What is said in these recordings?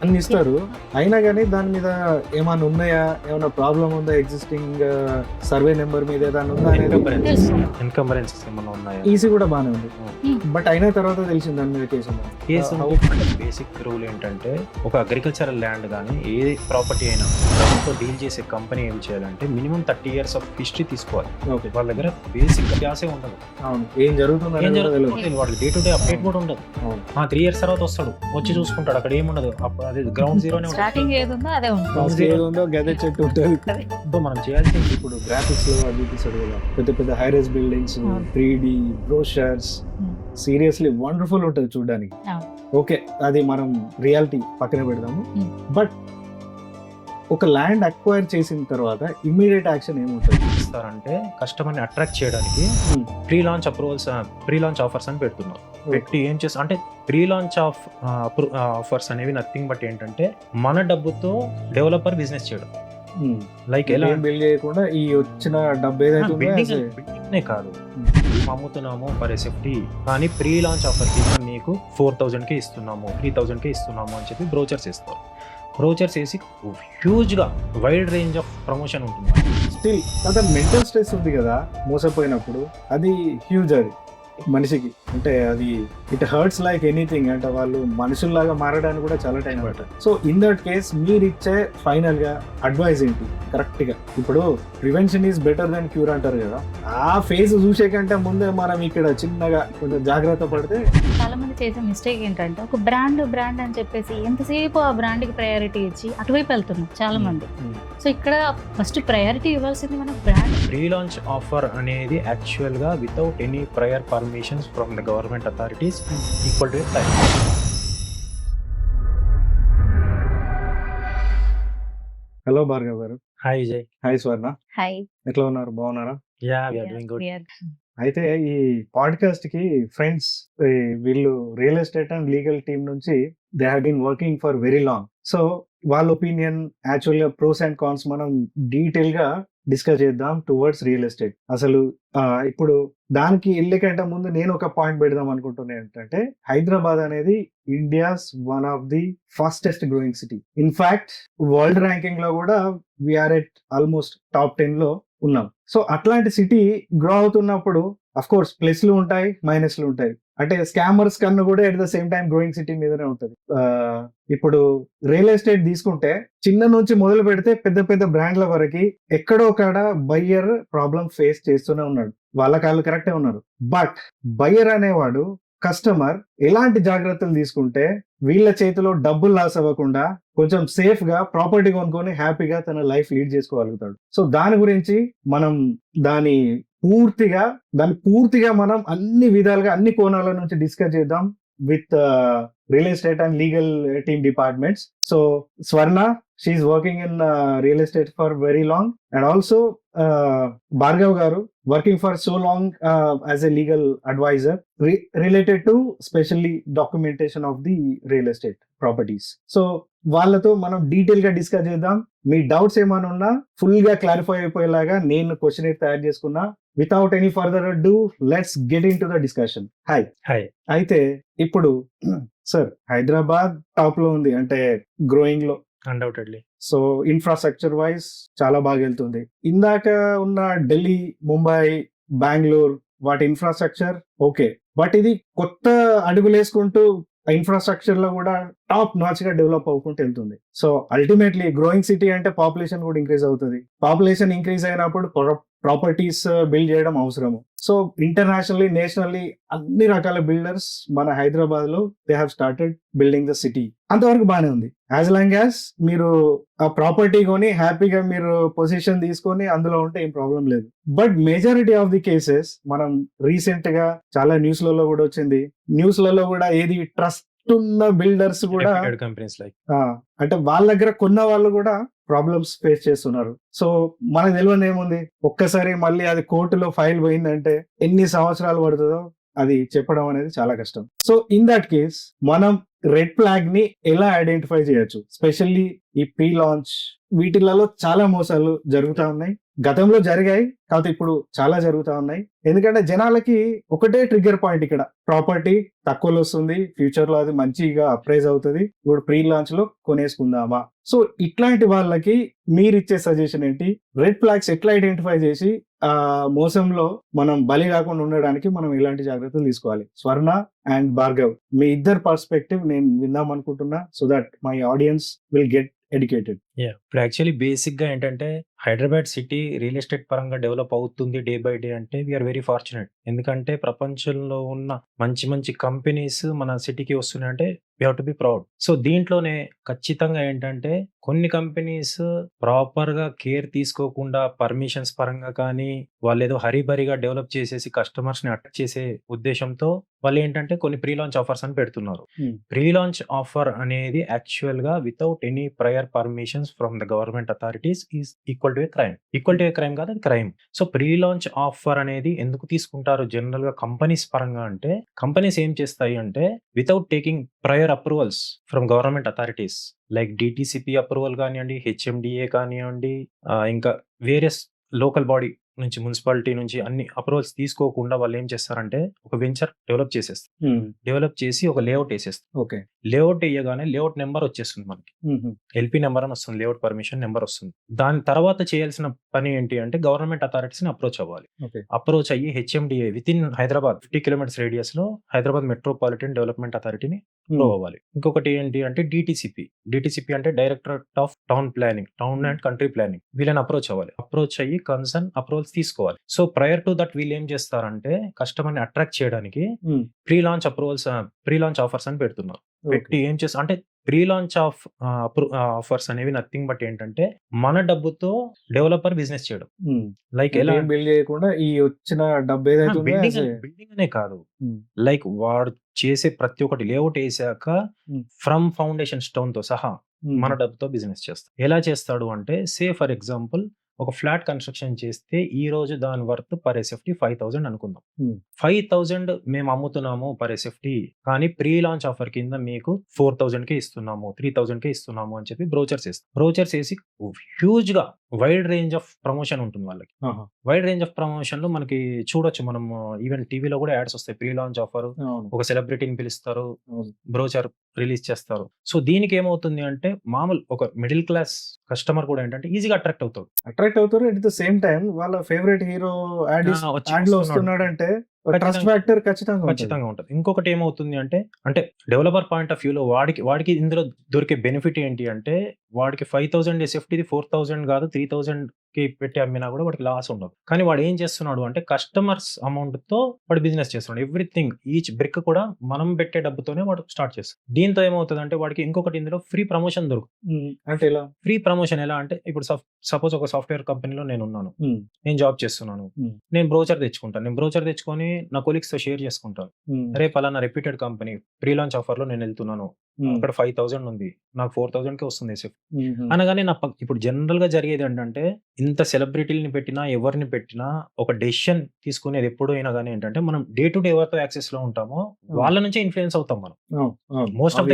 అన్ని ఇస్తారు. అయినా కానీ దాని మీద ఏమైనా ఉన్నాయా, ఏమైనా ప్రాబ్లం ఉందా, ఎగ్జిస్టింగ్ సర్వే నెంబర్ మీద ఏదైనా ఉందా అనేది ఎన్కంబరెన్సెస్ ఏమైనా ఉన్నాయా? ఈసీ కూడా బాగానే ఉంది. బట్ అయిన తర్వాత తెలిసింది దాని మీద కేసు ఉందా? కేసు బేసిక్ రూల్ ఏంటంటే ఒక అగ్రికల్చరల్ ల్యాండ్ కానీ ఏ ప్రాపర్టీ అయినా దాంతో డీల్ చేసే కంపెనీ ఏం చేయాలంటే మినిమం 30 years ఆఫ్ హిస్టరీ తీసుకోవాలి. ఓకే, వాళ్ళ దగ్గర బేసిక్ గ్యాసే ఉండదు. అవును, ఏం జరుగుతుంది ఏం అనేది కూడా తెలియదు. జరుగుతుంది వాళ్ళకి డే టు డే అప్డేట్ కూడా ఉండదు. అవును. 3 years తర్వాత వస్తాడు, వచ్చి చూసుకుంటాడు, అక్కడ ఏముండదు. అదే గ్రౌండ్ జీరోనే ఉంటుంది. స్టార్టింగ్ ఏది ఉందో అదే ఉంటుంది. ఫస్ట్ ఏది ఉందో గదే చెట్టు ఉంటుంది. సో మనం చేయాల్సింది ఇప్పుడు గ్రాఫిక్స్ లో అది చూపిస్తాడు కదా, పెద్ద పెద్ద high-rise buildings, 3D brochures, seriously wonderful ఉంటుంది చూడడానికి. ఓకే, అది మనం రియాలిటీ పక్కన పెడదాము. బట్ ఒక ల్యాండ్ అక్వైర్ చేసిన తర్వాత ఇమ్మీడియట్ యాక్షన్ ఏముంటుంది ఇస్తారంటే కస్టమర్ని అట్రాక్ట్ చేయడానికి pre launch approvals, pre launch offers అని పెడుతున్నారు. పెట్టి ఏం చేస్తా అంటే ప్రీ లాంచ్ ఆఫర్స్ అనేవి నథింగ్ బట్ ఏంటంటే మన డబ్బుతో డెవలపర్ బిజినెస్ చేయడం. లైక్ ఎలా బిల్డ్ చేయకుండా ఈ వచ్చిన డబ్బు ఏదైతే బిల్డింగ్ కాదు, అమ్ముతున్నాము ఫర్ సేఫ్టీ, కానీ ప్రీ లాంచ్ ఆఫర్ కింద మీకు 4,000కే ఇస్తున్నాము, 3,000కే ఇస్తున్నాము అని చెప్పి బ్రోచర్స్ ఇస్తారు. బ్రోచర్స్ వేసి హ్యూజ్ గా వైడ్ రేంజ్ ఆఫ్ ప్రమోషన్ ఉంటుంది. స్టిల్ అదే మెంటల్ స్ట్రెస్ ఉంది కదా మోసపోయినప్పుడు, అది హ్యూజ్. అది మనిషికి అంటే అది ఇట్ హర్ట్స్ లైక్ ఎనీథింగ్. అంటే వాళ్ళు మనుషుల్లాగా మారడానికి కూడా చాలా టైం పడుతుంది. సో ఇన్ దట్ కేస్ మీరు ఇచ్చే ఫైనల్ గా అడ్వైస్ ఏంటి కరెక్ట్ గా? ఇప్పుడు prevention is better then cure అంటారు కదా, ఆ ఫేజ్ చూసే కంటే ముందే మనం ఇక్కడ చిన్నగా కొంచెం జాగ్రత్త పడితే. చాలా మంది చేసే మిస్టేక్ ఏంటంటే ఒక బ్రాండ్ అని చెప్పేసి ఎంతసేపు ఆ బ్రాండ్ కి ప్రయారిటీ ఇచ్చి అటువైపు వెళ్తున్నారు చాలా మంది. సో ఇక్కడ ఫస్ట్ ప్రయారిటీ ఇవ్వాల్సింది మన బ్రాండ్. ప్రీ లాంచ్ ఆఫర్ అనేది యాక్చువల్ గా without any prior permissions from the government authorities equal to time. Hello Bhargav garu. Hi Vijay. Hi Swarna. Hi. ఎట్లా ఉన్నారు? బాగున్నారా? Yeah we are doing good. అయితే ఈ పాడ్కాస్ట్ కి ఫ్రెండ్స్ వీళ్ళు real estate and legal team నుంచి they have been working for very long. So వాళ్ళ opinion, యాక్చువల్గా ప్రోస్ అండ్ కాన్స్ మనం డీటెయిల్ గా డిస్కస్ చేద్దాం టువర్డ్స్ రియల్ ఎస్టేట్. అసలు ఇప్పుడు దానికి వెళ్ళకంటే ముందు నేను ఒక పాయింట్ పెడదాం అనుకుంటున్నా. ఏంటంటే హైదరాబాద్ అనేది India's one of the fastest growing city. In fact world ranking లో కూడా వీఆర్ ఎట్ ఆల్మోస్ట్ టాప్ 10 లో ఉన్నాం. సో అట్లాంటి సిటీ గ్రో అవుతున్నప్పుడు అఫ్ కోర్స్ ప్లస్లు ఉంటాయి, మైనస్లు ఉంటాయి. అంటే స్కామర్స్ కన్నా కూడా at the same time growing city మీదనే ఉంటుంది. ఇప్పుడు రియల్ ఎస్టేట్ తీసుకుంటే చిన్న నుంచి మొదలు పెడితే పెద్ద పెద్ద బ్రాండ్ల వరకు ఎక్కడో కాడ బయ్యర్ ప్రాబ్లం ఫేస్ చేస్తూనే ఉన్నాడు. వాళ్ళ కాళ్ళు కరెక్టే ఉన్నారు. బట్ బయ్యర్ అనేవాడు కస్టమర్ ఎలాంటి జాగ్రత్తలు తీసుకుంటే వీళ్ళ చేతిలో డబ్బులు లాస్ అవ్వకుండా కొంచెం సేఫ్ గా ప్రాపర్టీ కొనుక్కొని హ్యాపీగా తన లైఫ్ లీడ్ చేసుకోగలుగుతాడు. సో దాని గురించి మనం దాన్ని పూర్తిగా మనం అన్ని విధాలుగా అన్ని కోణాల నుంచి డిస్కస్ చేద్దాం with real estate and legal team departments. So Swarna, she is working in real estate for very long, and also Bhargav garu working for so long as a legal advisor related to specially documentation of the real estate properties. So వాళ్ళతో మనం detail గా discuss చేద్దాం. మీ doubts ఏమైనా ఉన్నా full గా clarify అయిపోయేలాగా నేను question తయారు చేసుకున్నా. వితౌట్ ఎనీ ఫర్దర్ అడ్డు let's get in to the discussion. Hi. అయితే ఇప్పుడు సార్ హైదరాబాద్ టాప్ లో ఉంది, అంటే గ్రోయింగ్ లో అన్డౌటెడ్లీ. సో ఇన్ఫ్రాస్ట్రక్చర్ వైజ్ చాలా బాగా వెళ్తుంది. ఇందాక ఉన్న ఢిల్లీ, ముంబై, బెంగళూరు వాటి ఇన్ఫ్రాస్ట్రక్చర్ ఓకే, బట్ ఇది కొత్త అడుగులు వేసుకుంటూ ఇన్ఫ్రాస్ట్రక్చర్ లో కూడా టాప్ నాచ్ గా డెవలప్ అవ్వకుంటూ వెళ్తుంది. సో అల్టిమేట్లీ గ్రోయింగ్ సిటీ అంటే పాపులేషన్ కూడా ఇంక్రీజ్ అవుతుంది. పాపులేషన్ ఇంక్రీజ్ అయినప్పుడు ప్రాపర్టీస్ బిల్డ్ చేయడం అవసరము. సో ఇంటర్నేషనల్లీ, నేషనల్లీ అన్ని రకాల బిల్డర్స్ మన హైదరాబాద్ లో they have started building the city. అంతవరకు బాగానే ఉంది. యాజ్ లాంగ్ యాజ్ మీరు ఆ ప్రాపర్టీ కొని హ్యాపీగా మీరు పొజిషన్ తీసుకొని అందులో ఉంటే ఏం ప్రాబ్లం లేదు. But majority of the cases మనం రీసెంట్ గా చాలా న్యూస్లలో కూడా వచ్చింది. న్యూస్లలో కూడా ఏది ట్రస్ట్ ఉన్న బిల్డర్స్ కూడా కంపెనీస్ లైక్ అంటే వాళ్ళ దగ్గర కొన్న వాళ్ళు కూడా ప్రాబ్లమ్స్ ఫేస్ చేస్తున్నారు. సో మనకు తెలియదు ఏముంది, ఒక్కసారి మళ్ళీ అది కోర్టులో ఫైల్ పోయిందంటే ఎన్ని సంవత్సరాలు పడుతుందో అది చెప్పడం అనేది చాలా కష్టం. సో ఇన్ దట్ కేస్ మనం రెడ్ ఫ్లాగ్ ని ఎలా ఐడెంటిఫై చేయొచ్చు? స్పెషల్లీ ఈ ప్రీ లాంచ్ వీటిలలో చాలా మోసాలు జరుగుతా ఉన్నాయి. గతంలో జరిగాయి, కాకపోతే ఇప్పుడు చాలా జరుగుతా ఉన్నాయి. ఎందుకంటే జనాలకి ఒకటే ట్రిగ్గర్ పాయింట్ ఇక్కడ, ప్రాపర్టీ తక్కువలో వస్తుంది, ఫ్యూచర్ లో అది మంచిగా అప్రైజ్ అవుతుంది, ఇప్పుడు ప్రీ లాంచ్ లో కొనేసుకుందామా. సో ఇట్లాంటి వాళ్ళకి మీరు ఇచ్చే సజెషన్ ఏంటి? రెడ్ ఫ్లాగ్స్ ఎట్లా ఐడెంటిఫై చేసి ఆ మోసంలో మనం బలి కాకుండా ఉండడానికి మనం ఇలాంటి జాగ్రత్తలు తీసుకోవాలి? స్వర్ణ అండ్ భార్గవ్, మీ ఇద్దరు పర్స్పెక్టివ్ నేను విందాం అనుకుంటున్నా, so that my audience will get educated. ఇప్పుడు యాక్చువల్లీ బేసిక్ గా ఏంటంటే హైదరాబాద్ సిటీ రియల్ ఎస్టేట్ పరంగా డెవలప్ అవుతుంది డే బై డే అంటే వీఆర్ వెరీ ఫార్చునేట్. ఎందుకంటే ప్రపంచంలో ఉన్న మంచి మంచి కంపెనీస్ మన సిటీకి వస్తున్నాయంటే we have to be proud. So దీంట్లోనే ఖచ్చితంగా ఏంటంటే కొన్ని కంపెనీస్ ప్రాపర్ గా కేర్ తీసుకోకుండా పర్మిషన్స్ పరంగా కానీ వాళ్ళు ఏదో హరిబరిగా డెవలప్ చేసేసి కస్టమర్స్ ని అట్రాక్ట్ చేసే ఉద్దేశంతో వాళ్ళు ఏంటంటే కొన్ని ప్రీ లాంచ్ ఆఫర్స్ అని పెడుతున్నారు. ప్రీ లాంచ్ ఆఫర్ అనేది యాక్చువల్ గా without any prior permissions from the government authorities is equal to A crime. Equal to A crime కాదు, అది crime. So pre launch offer అనేది ఎందుకు తీసుకుంటారు జనరల్ గా కంపెనీస్ పరంగా అంటే, కంపెనీస్ ఏం చేస్తాయి అంటే without taking prior approvals from government authorities like DTCP approval కానివ్వండి, హెచ్ఎండిఏ కానివ్వండి, ఇంకా వేరియస్ లోకల్ బాడీ నుంచి, మున్సిపాలిటీ నుంచి అన్ని అప్రూవల్స్ తీసుకోకుండా వాళ్ళు ఏం చేస్తారంటే ఒక వెంచర్ డెవలప్ చేసేస్తారు. డెవలప్ చేసి ఒక లేఅవుట్ వేసేస్తారు. ఓకే, లేఅవుట్ వేయగానే లేఅవుట్ నెంబర్ వచ్చేస్తుంది మనకి, ఎల్పి నెంబర్ అని వస్తుంది, లేఅవుట్ పర్మిషన్ నెంబర్ వస్తుంది. దాని తర్వాత చేయాల్సిన పని ఏంటి అంటే గవర్నమెంట్ అథారిటీస్ ని అప్రోచ్ అవ్వాలి. అప్రోచ్ అయ్యి HMDA with in Hyderabad 50 kilometres radius లో హైదరాబాద్ మెట్రోపాలిటన్ డెవలప్మెంట్ అథారిటీని అప్రూవ్ అవ్వాలి. ఇంకొకటి ఏంటి అంటే డిటిసిపి అంటే directorate of town planning, town and country planning, వీళ్ళని అప్రోచ్ అవ్వాలి. అప్రోచ్ అయ్యి కన్సర్న్ అప్రూవల్స్ తీసుకోవాలి. సో ప్రయర్ టు దట్ వీళ్ళు ఏం చేస్తారంటే కస్టమర్ ని అట్రాక్ట్ చేయడానికి ప్రీ లాంచ్ ఆఫర్స్ అని పెడుతున్నారు. పెట్టి ఏం చేస్తారు అంటే ప్రీ లాంచ్ ఆఫర్స్ అనేవి నథింగ్ బట్ ఏంటంటే మన డబ్బుతో డెవలపర్ బిజినెస్ చేయడం. లైక్ ఎలా బిల్డ్ చేయకుండా ఈ వచ్చిన డబ్బు ఏదైతే బిల్డింగ్ అనే కాదు, లైక్ వాడు చేసే ప్రతి ఒక్కటి లేఅవుట్ వేసాక ఫ్రమ్ ఫౌండేషన్ స్టోన్ తో సహా మన డబ్బుతో బిజినెస్ చేస్తాడు. ఎలా చేస్తాడు అంటే సే ఫర్ ఎగ్జాంపుల్ ఒక ఫ్లాట్ కన్స్ట్రక్షన్ చేస్తే ఈ రోజు దాని వర్త్ పర్ ఎస్ఎఫ్టీ 5,000 అనుకుందాం. 5,000 మేము అమ్ముతున్నాము పర్ ఎస్ఎఫ్టీ, కానీ ప్రీ లాంచ్ ఆఫర్ కింద మీకు 4,000 కే ఇస్తున్నాము, 3,000 కే ఇస్తున్నాము అని చెప్పి బ్రోచర్స్ వేసి హ్యూజ్ గా వైడ్ రేంజ్ ఆఫ్ ప్రమోషన్ ఉంటుంది వాళ్ళకి. వైడ్ రేంజ్ ఆఫ్ ప్రమోషన్ లో మనకి చూడొచ్చు, మనం ఈవెన్ టీవీలో కూడా యాడ్స్ వస్తాయి. ప్రీ లాంచ్ ఆఫర్, ఒక సెలబ్రిటీని పిలుస్తారు, బ్రోచర్ రిలీజ్ చేస్తారు. సో దీనికి ఏమవుతుంది అంటే మామూలు ఒక మిడిల్ క్లాస్ కస్టమర్ కూడా ఏంటంటే ఈజీగా అట్రాక్ట్ అవుతారు. అట్ ద సేమ్ టైం వాళ్ళ ఫేవరెట్ హీరో యాడ్ లో వస్తున్నాడు అంటే ట్రస్ట్ ఫ్యాక్టర్ ఖచ్చితంగా ఉంటుంది. ఇంకొకటి ఏమవుతుంది అంటే డెవలపర్ పాయింట్ ఆఫ్ వ్యూలో వాడికి ఇందులో దొరికే బెనిఫిట్ ఏంటి అంటే వాడికి 5,000 ఎస్ఎఫ్టీ 4,000 కాదు 3,000 కి పెట్టి అమ్మినా కూడా వాడికి లాస్ ఉండదు. కానీ వాడు ఏం చేస్తున్నాడు అంటే కస్టమర్స్ అమౌంట్ తో వాడు బిజినెస్ చేస్తున్నాడు. ఎవ్రీథింగ్ ఈచ్ బ్రిక్ కూడా మనం పెట్టే డబ్బుతోనే వాడు స్టార్ట్ చేస్తాడు. దీంతో ఏమవుతుంది అంటే వాడికి ఇంకొకటి ఇందులో ఫ్రీ ప్రమోషన్ దొరుకుతుంది. అంటే ఎలా ఫ్రీ ప్రమోషన్ ఎలా అంటే ఇప్పుడు సపోజ్ ఒక సాఫ్ట్వేర్ కంపెనీలో నేను ఉన్నాను, నేను జాబ్ చేస్తున్నాను, నేను బ్రోచర్ తెచ్చుకుంటాను. నేను బ్రోచర్ తెచ్చుకొని నా కొలీగ్స్ తో షేర్ చేసుకుంటాను. అరే పలానా reputed company pre launch offer లో నేను వెళ్తున్నాను, అక్కడ 5,000 ఉంది, నాకు 4,000 కే వస్తుంది అనగానే ఇప్పుడు జనరల్ గా జరిగేది ఏంటంటే ఇంత సెలబ్రిటీని పెట్టినా ఎవరిని పెట్టినా ఒక డెసిషన్ తీసుకునేది ఎప్పుడైనా కానీ ఏంటంటే మనం డే టు డే ఎవరితో యాక్సెస్ లో ఉంటామో వాళ్ళ నుంచే ఇన్ఫ్లుయెన్స్ అవుతాం మనం. Most of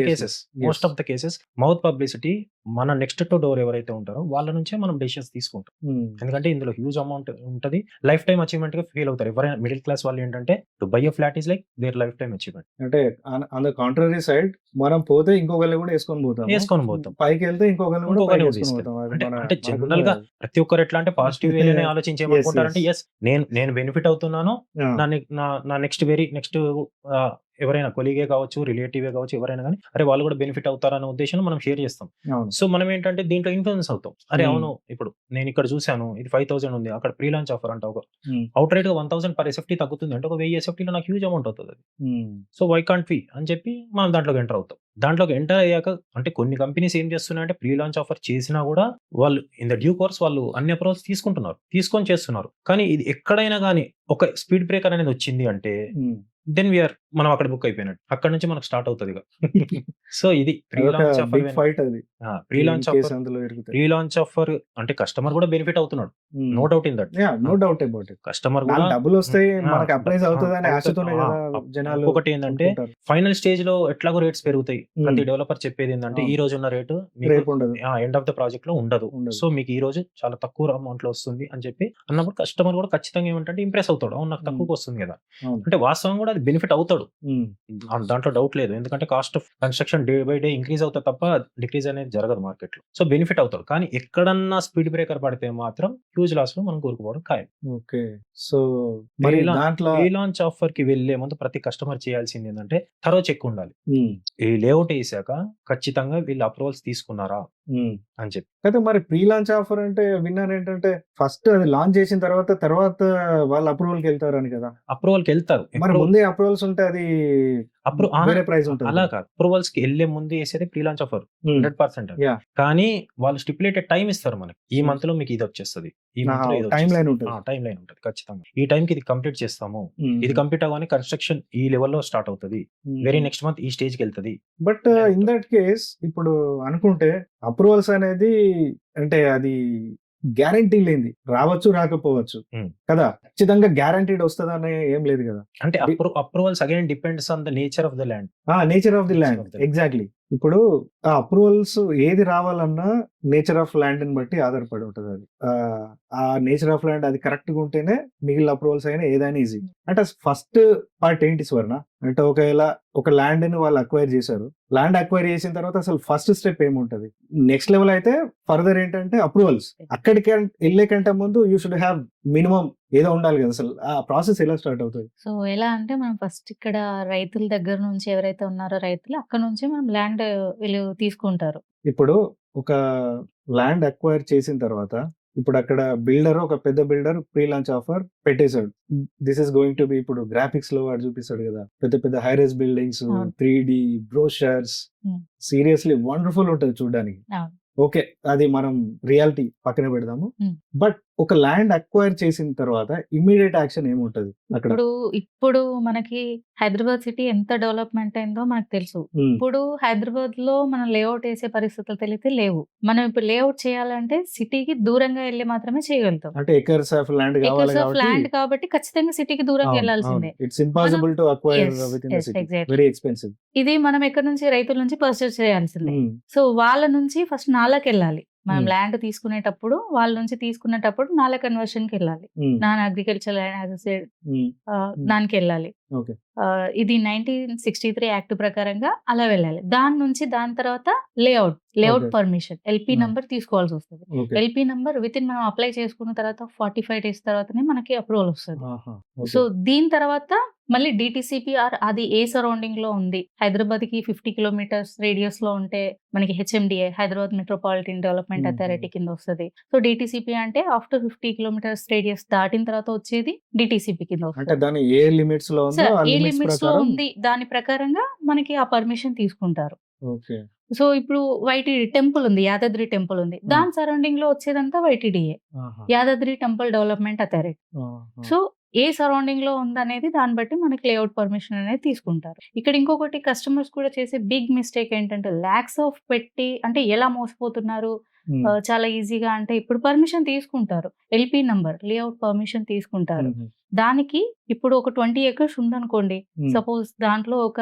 the cases mouth publicity మన నెక్స్ట్ టు డోర్ ఎవరైతే ఉంటారో వాళ్ళ నుంచే మనం డెసిషన్స్ తీసుకుంటాం. ఎందుకంటే ఇందులో హ్యూజ్ అమౌంట్ ఉంటుంది, లైఫ్ టైం అచీవ్మెంట్ గా ఫీల్ అవుతారు. ఎవరైనా మిడిల్ క్లాస్ వాళ్ళు ఏంటంటే to buy a flat is like their life time achievement. అంటే ఆన్ ద కాంట్రరీ సైడ్ మనం పోతే ఇంకొకరిని కూడా వేసుకొని పోతాం, పైకి వెళ్తే ఇంకొకరిని కూడా అంటే జనరల్ గా ప్రతి ఒక్కరు ఎట్లా అంటే పాజిటివ్ వేలోనే ఆలోచించేమనుకుంటారంటే ఎస్ నేను బెనిఫిట్ అవుతున్నాను, నా నెక్స్ట్ ఎవరైనా కొలీగే కావచ్చు, రిలేటివే కావచ్చు, ఎవరైనా కానీ అరే వాళ్ళు కూడా బెనిఫిట్ అవుతారనే ఉద్దేశంలో మనం షేర్ చేస్తాం. సో మనం ఏంటంటే దీంట్లో ఇన్ఫ్లుయెన్స్ అవుతాం. అరే అవును ఇప్పుడు నేను ఇక్కడ చూసాను ఇది 5,000 ఉంది, అక్కడ ప్రీ లాంచ్ ఆఫర్ అంటే ఒక అవుట్ రైట్ గా 1,000 పర్ ఎస్ఎఫ్టీ తగ్గుతుంది అంటే ఒక 1000 ఎస్ఎఫ్టీలో నాకు హ్యూజ్ అమౌంట్ అవుతుంది అది. సో వై కాంట్ వి అని చెప్పి మనం దాంట్లోకి ఎంటర్ అవుతాం. దాంట్లోకి ఎంటర్ అయ్యాక అంటే కొన్ని కంపెనీస్ ఏం చేస్తున్నాయంటే ప్రీ లాంచ్ ఆఫర్ చేసినా కూడా వాళ్ళు ఇన్ ద డ్యూ కోర్స్ వాళ్ళు అన్ని అప్రోచ్ తీసుకొని చేస్తున్నారు. కానీ ఇది ఎక్కడైనా కానీ ఒక స్పీడ్ బ్రేకర్ అనేది వచ్చింది అంటే దెన్ మనం అక్కడ బుక్ అయిపోయినట్టు. అక్కడ నుంచి మనకు స్టార్ట్ అవుతుంది ఇక. సో ఇది ప్రీ అదొక లాంచ్ ఆఫర్. బిగ్ ఫైట్ అది. ప్రీ లాంచ్ ఆఫర్, అందులో ఇరుగుతాయి. ప్రీ లాంచ్ ఆఫర్ అంటే కస్టమర్ కూడా బెనిఫిట్ అవుతున్నాడు, no doubt in that. No doubt about it. Customer కూడా డబ్బులు వస్తాయి, మనకి అప్లైజ్ అవుతుంది అనే ఆశతోనే కదా జనాలు. ఒకటి ఏంటంటే ఫైనల్ స్టేజ్ లో ఎట్లాగో రేట్స్ పెరుగుతాయి. ప్రతి డెవలపర్ చెప్పేది ఏంటంటే ఈ రోజు ఉన్న రేటు రేపు ఉండదు, ఎండ్ ఆఫ్ ద ప్రాజెక్ట్ లో ఉండదు. సో మీకు ఈ రోజు చాలా తక్కువ అమౌంట్ లో వస్తుంది అని చెప్పి అన్నప్పుడు కస్టమర్ కూడా ఖచ్చితంగా ఏమంటే ఇంప్రెస్ అవుతాడు. అవును నాకు తక్కువకి వస్తుంది కదా అంటే వాస్తవం కూడా అది బెనిఫిట్ అవుతాడు, దాంట్లో డౌట్ లేదు. ఎందుకంటే cost of construction day by day increase అవుతా తప్ప డిక్రీజ్ అనేది జరగదు మార్కెట్ లో. సో బెనిఫిట్ అవుతాడు. కానీ ఎక్కడన్నా స్పీడ్ బ్రేకర్ పడితే మాత్రం హ్యూజ్ లాస్ లో మనం కూరుకుపోవడం ఖాయం. ఓకే. సో మరి దాంట్లో ప్రీ లాంచ్ ఆఫర్ కి వెళ్లే ముందు ప్రతి కస్టమర్ చేయాల్సింది ఏంటంటే థరో చెక్ ఉండాలి. ఈ లేఅవుట్ వేసాక ఖచ్చితంగా వీళ్ళు అప్రూవల్స్ తీసుకున్నారా అని చెప్పి. అయితే మరి ప్రీ లాంచ్ ఆఫర్ అంటే విన్నాను ఏంటంటే ఫస్ట్ అది లాంచ్ చేసిన తర్వాత వాళ్ళు అప్రూవల్ కి వెళ్తారని కదా. అప్రూవల్ కి వెళ్తారు. మరి ముందే అప్రూవల్స్ ఉంటే అది వేరే ప్రైస్ ఉంటుంది. అలా కాదు, అప్రూవల్స్ కి వెళ్లే ముందు వేసేది ప్రీ లాంచ్ ఆఫర్ 100%. కానీ వాళ్ళు స్టిపులేటెడ్ టైం ఇస్తారు మనకి. ఈ మంత్ లో మీకు ఇది వచ్చేస్తుంది, ఈ మంత్ లో టైం లైన్ ఉంటుంది. టైం లైన్ ఉంటుంది ఖచ్చితంగా. ఈ టైం కి ఇది కంప్లీట్ చేస్తాము, ఇది కంప్లీట్ అవ్వగానే కన్స్ట్రక్షన్ ఈ లెవెల్లో స్టార్ట్ అవుతుంది, వెరీ నెక్స్ట్ మంత్ ఈ స్టేజ్ కి వెళ్తుంది. బట్ ఇన్ దట్ కేస్ ఇప్పుడు అనుకుంటే అప్రూవల్స్ అనేది అంటే అది గ్యారంటీ లేనిది, రావచ్చు రాకపోవచ్చు కదా. ఖచ్చితంగా గ్యారంటీడ్ వస్తుందని ఏం లేదు కదా. అంటే approvals again depends on the nature of the land. Nature of the land, exactly. ఇప్పుడు ఆ అప్రూవల్స్ ఏది రావాలన్నా నేచర్ ఆఫ్ ల్యాండ్ ని బట్టి ఆధారపడి ఉంటుంది. అది ఆ నేచర్ ఆఫ్ ల్యాండ్ అది కరెక్ట్ గా ఉంటేనే మిగిలిన అప్రూవల్స్ అయినా ఏదైనా ఈజీ. అంటే ఫస్ట్ పార్ట్ ఏంటి స్వర్ణ అంటే ఒకవేళ ఒక ల్యాండ్ ని వాళ్ళు అక్వైర్ చేశారు, ల్యాండ్ అక్వైర్ చేసిన తర్వాత అసలు ఫస్ట్ స్టెప్ ఏముంటది? నెక్స్ట్ లెవెల్ అయితే ఫర్దర్ ఏంటంటే అప్రూవల్స్. అక్కడికి వెళ్ళే కంటే ముందు యూ షుడ్ హ్యావ్ మినిమం ఏదో ఉండాలి కదా. అసలు ఆ ప్రాసెస్ ఎలా స్టార్ట్ అవుతుంది? సో ఎలా అంటే మనం ఫస్ట్ ఇక్కడ రైతుల దగ్గర నుంచి ఎవరైతే ఉన్నారో రైతులు అక్కడ నుంచి మనం ల్యాండ్ వీళ్ళు తీసుకుంటారు. ఇప్పుడు ఒక ల్యాండ్ అక్వైర్ చేసిన తర్వాత ఇప్పుడు అక్కడ బిల్డర్, ఒక పెద్ద బిల్డర్ ప్రీ లాంచ్ ఆఫర్ పెట్టేశాడు. This is going to be, ఇప్పుడు గ్రాఫిక్స్ లో వాడు చూపిస్తాడు కదా పెద్ద పెద్ద high-rise buildings, 3D brochures, seriously wonderful ఉంటుంది చూడడానికి. ఓకే, అది మనం రియాలిటీ పక్కన పెడదాము. బట్ ఒక ల్యాండ్ అక్వైర్ చేసిన తర్వాత ఇమ్మీడియట్ యాక్షన్ ఏముంటది అక్కడ? ఇప్పుడు మనకి హైదరాబాద్ సిటీ ఎంత డెవలప్మెంట్ అయిందో మనకు తెలుసు. ఇప్పుడు హైదరాబాద్ లో మనం లేఅవుట్ వేసే పరిస్థితులు తెలియతే లేవు. మనం ఇప్పుడు లేఅవుట్ చేయాలంటే సిటీకి దూరంగా వెళ్ళి మాత్రమే చేయగలుగుతాం. అంటే ఎకర్స్ ఆఫ్ ల్యాండ్ ల్యాండ్ కాబట్టి ఖచ్చితంగా సిటీకి దూరంగా వెళ్ళాల్సిందే. It's impossible to acquire with in the city, very expensive. ఇది మనం ఎక్కడ నుంచి రైతుల నుంచి పర్చేస్ చేయాల్సిందే. సో వాళ్ళ నుంచి ఫస్ట్ నాలాకి వెళ్ళాలి. మనం ల్యాండ్ తీసుకునేటప్పుడు వాళ్ళ నుంచి తీసుకునేటప్పుడు నాలా కన్వర్షన్ కి వెళ్ళాలి, నాన్ అగ్రికల్చర్ ల్యాండ్ దానికి వెళ్ళాలి. ఇది 1963 యాక్ట్ ప్రకారంగా అలా వెళ్ళాలి. దాని తర్వాత లేఅవుట్ పర్మిషన్ ఎల్పి నంబర్ తీసుకోవాల్సి వస్తుంది. ఎల్పి నంబర్ విత్ ఇన్ మనం అప్లై చేసుకున్న తర్వాత 45 days తర్వాతనే మనకి అప్రూవల్ వస్తుంది. సో దీని తర్వాత మళ్ళీ డిటిసిపి అది ఏ సరౌండింగ్ లో ఉంది, హైదరాబాద్ కి 50 kilometers రేడియస్ లో ఉంటే మనకి HMDA Hyderabad metropolitan development authority కింద వస్తుంది. సో డిటిసిపి అంటే ఆఫ్టర్ 50 kilometers రేడియస్ దాటిన తర్వాత వచ్చేది డిటిసిపి కింద వస్తుంది. ఏ లిమిట్స్ లో ఉంది దాని ప్రకారంగా మనకి ఆ పర్మిషన్ తీసుకుంటారు. సో ఇప్పుడు వైటిడి టెంపుల్ ఉంది, యాదాద్రి టెంపుల్ ఉంది, దాని సరౌండింగ్ లో వచ్చేదంతా YTDA, Yadadri temple development authority. So ఏ సరౌండింగ్ లో ఉందనేది దాన్ని బట్టి మనకి లేఅవుట్ పర్మిషన్ అనేది తీసుకుంటారు. ఇక్కడ ఇంకొకటి కస్టమర్స్ కూడా చేసే బిగ్ మిస్టేక్ ఏంటంటే లాక్స్ ఆఫ్ పెట్టి అంటే ఎలా మోసపోతున్నారు. చాలా ఈజీగా అంటే ఇప్పుడు పర్మిషన్ తీసుకుంటారు, ఎల్పి నంబర్ లేఅవుట్ పర్మిషన్ తీసుకుంటారు. దానికి ఇప్పుడు ఒక 20 acres ఉందనుకోండి, సపోజ్ దాంట్లో ఒక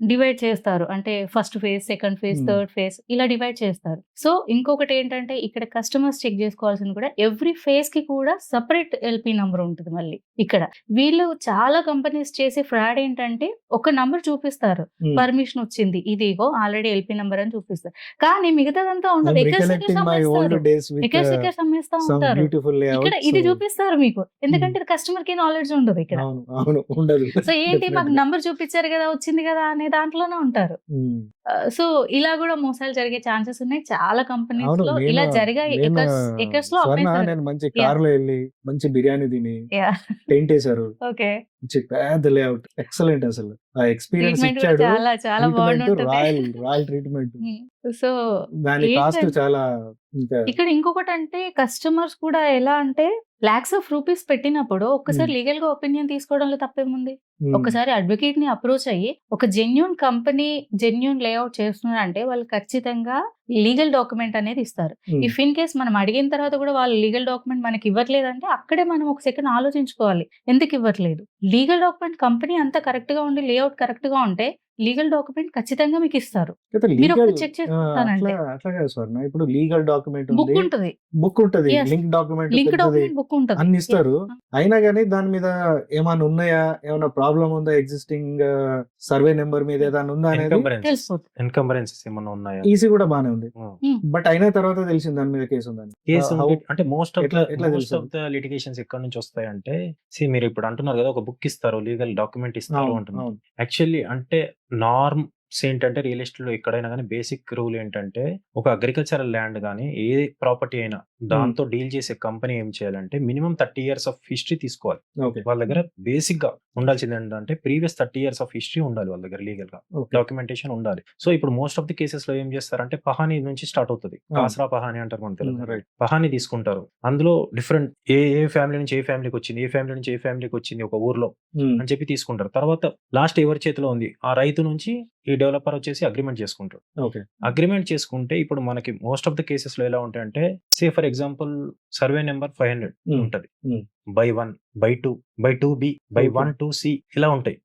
డివైడ్ చేస్తారు. అంటే first phase, second phase, third phase ఇలా డివైడ్ చేస్తారు. సో ఇంకొకటి ఏంటంటే ఇక్కడ కస్టమర్స్ చెక్ చేసుకోవాల్సింది కూడా ఎవ్రీ ఫేజ్ కి కూడా సపరేట్ ఎల్పి నంబర్ ఉంటుంది. మళ్ళీ ఇక్కడ వీళ్ళు చాలా కంపెనీస్ చేసే ఫ్రాడ్ ఏంటంటే ఒక నంబర్ చూపిస్తారు, పర్మిషన్ వచ్చింది ఇదిగో ఆల్రెడీ ఎల్పి నంబర్ అని చూపిస్తారు, కానీ మిగతాదంతా ఉండదు. ఎకర్స్ అమ్మేస్తా ఉంటారు. ఇక్కడ ఇది చూపిస్తారు మీకు, ఎందుకంటే కస్టమర్ కి నాలెడ్జ్ ఉండదు ఇక్కడ. సో ఏంటి మాకు నంబర్ చూపించారు కదా, వచ్చింది కదా అనే దాంట్లోనే ఉంటారు. సో ఇలా కూడా మోసాలు జరిగే ఛాన్సెస్ ఉన్నాయి చాలా కంపెనీస్ లో. ఇలా జరిగాయి ఎకర్స్ లో. మంచి కార్ లో వెళ్ళి మంచి బిర్యానీ తిని టెంట్ వేసారు, పెద్ద లేఅవుట్ ఎక్సలెంట్ అసలు ఆ ఎక్స్పీరియన్స్ ట్రీట్మెంట్ కూడా ఇచ్చాడు. చాలా చాలా ట్రీట్మెంట్ బాగుంటుంది. Royal treatment. సో దాని కాస్ట్ ఏంటంటే చాలా ఇంకా ఇక్కడ ఇంకొకటంటే కస్టమర్స్ కూడా ఎలా అంటే లాక్స్ ఆఫ్ రూపీస్ పెట్టినప్పుడు ఒక్కసారి లీగల్ గా ఒపీనియన్ తీసుకోవడంలో తప్పేముంది? ఒకసారి అడ్వకేట్ ని అప్రోచ్ అయ్యి ఒక జెన్యూన్ కంపెనీ జెన్యూన్ లేఅవుట్ చేస్తున్నారంటే వాళ్ళు ఖచ్చితంగా లీగల్ డాక్యుమెంట్ అనేది ఇస్తారు. ఇఫ్ ఇన్ కేస్ మనం అడిగిన తర్వాత కూడా వాళ్ళు లీగల్ డాక్యుమెంట్ మనకి ఇవ్వట్లేదంటే అక్కడే మనం ఒక సెకండ్ ఆలోచించుకోవాలి ఎందుకు ఇవ్వట్లేదు. లీగల్ డాక్యుమెంట్ కంపెనీ అంతా కరెక్ట్ గా ఉండి లేఅవుట్ కరెక్ట్ గా ఉంటే లీగల్ డాక్యుమెంట్ ఖచ్చితంగా మీకు ఇస్తారు. మీరు లీగల్ ఒకటి చెక్ చేసుకుంటానంటే అట్లా కాదు స్వర్ణ. ఇప్పుడు లీగల్ డాక్యుమెంట్ బుక్ ఉంది, ఉంటుంది. బుక్ ఉంటది, Yes. లింక్ డాక్యుమెంట్ లింక్ పెద్దది డాక్యుమెంట్ బుక్ ఉంటుంది. అన్ని ఇస్తారు. అయినా కానీ దాని మీద ఏమైనా ఉన్నాయా, ఏమైనా ప్రాబ్లం ఉందా, ఎగ్జిస్టింగ్ సర్వే నెంబర్ మీద ఏదైనా ఉందా అనేది తెలిసిపోతుంది. ఎన్కంబరెన్సెస్ ఏమన్నా ఉన్నాయా? ఈసీ కూడా బానే ఉంది. Hmm. బట్ అయిన తర్వాత తెలిసింది దాని మీద కేసు ఉందని. కేసు How- అంటే మోస్ట్ ఆఫ్ ఎట్లా మోస్ట్ తెలుసు? ఆఫ్ ద లిటిగేషన్స్ ఎక్కడ నుంచి వస్తాయంటే మీరు ఇప్పుడు అంటున్నారు కదా ఒక బుక్ ఇస్తారు, లీగల్ డాక్యుమెంట్ ఇస్తారు అవును, అంటున్నారు. అవును. యాక్చువల్లీ అంటే నార్మ్స్ ఏంటంటే రియల్ ఎస్టేట్ లో ఎక్కడైనా కానీ బేసిక్ రూల్ ఏంటంటే ఒక అగ్రికల్చరల్ ల్యాండ్ కానీ ఏ ప్రాపర్టీ అయినా దాంతో డీల్ చేసే కంపెనీ ఏం చేయాలంటే మినిమం 30 years ఆఫ్ హిస్టరీ తీసుకోవాలి. ఓకే. వాళ్ళ దగ్గర బేసిక్ గా ఉండాల్సింది ఏంటంటే ప్రీవియస్ 30 years ఆఫ్ హిస్టరీ ఉండాలి వాళ్ళ దగ్గర, లీగల్ గా ఓకే. డాక్యుమెంటేషన్ ఉండాలి. సో ఇప్పుడు మోస్ట్ ఆఫ్ ది కేసెస్ లో ఏం చేస్తారంటే పహానీ నుంచి స్టార్ట్ అవుతుంది. కాసరా పహానీ అంటారు మన తెలుగులో. రైట్. పహానీ తీసుకుంటారు. అందులో డిఫరెంట్ ఏ ఫ్యామిలీ నుంచి ఏ ఫ్యామిలీకి వచ్చింది, ఏ ఫ్యామిలీ నుంచి ఏ ఫ్యామిలీకి వచ్చింది ఒక ఊర్లో అని చెప్పి తీసుకుంటారు. తర్వాత లాస్ట్ ఎవరి చేతిలో ఉంది ఆ రైతు నుంచి ఈ డెవలపర్ వచ్చేసి అగ్రిమెంట్ చేసుకుంటారు. ఓకే. అగ్రిమెంట్ చేసుకుంటే ఇప్పుడు మనకి మోస్ట్ ఆఫ్ ద కేసెస్ లో ఎలా ఉంటాయంటే say for example survey number 500 ఉంటది. By 1 by 2 by 2B by Okay. 1 2C ఇలా ఉంటాయి.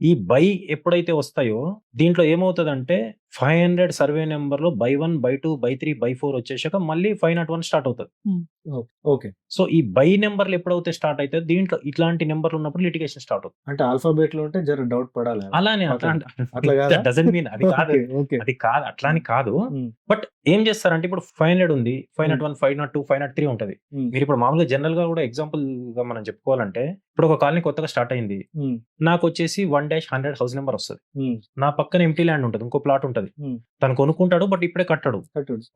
ఈ బై ఎప్పుడైతే వస్తాయో దీంట్లో ఏమవుతుందంటే 500 సర్వే నెంబర్ లో బై 1 బై 2 బై 3 బై 4 వచ్చేసాక మళ్ళీ 501 స్టార్ట్ అవుతుంది. ఓకే. సో ఈ బై నెంబర్లు ఎప్పుడైతే స్టార్ట్ అవుతాయి దీంట్లో ఇట్లాంటి నెంబర్లు ఉన్నప్పుడు లిటిగేషన్ స్టార్ట్ అవుతుంది. అంటే ఆల్ఫాబెట్ లో ఉంటే జర డౌట్ పడాలి. అలానే అట్లా కాదా? డజన్ మీన్ అది కాదు, ఓకే. అది కాదు, అట్లా అని కాదు. Hmm. బట్ ఏం చేస్తారంటే ఇప్పుడు 500 ఉంది, 501 502 503 ఉంటది. మీరు ఇప్పుడు మామూలుగా జనరల్ గా కూడా ఎగ్జాంపుల్ గా మనం చెప్పుకోవాలంటే ఇప్పుడు ఒక కాలనీ కొత్తగా స్టార్ట్ అయింది, నాకు వచ్చేసి 1-100 హౌస్ నెంబర్ వస్తుంది. నా పక్కన ఎంటీ ల్యాండ్ ఉంటుంది, ఇంకో ప్లాట్ ఉంటుంది, తను కొనుక్కుంటాడు బట్ ఇప్పుడే కట్టడు.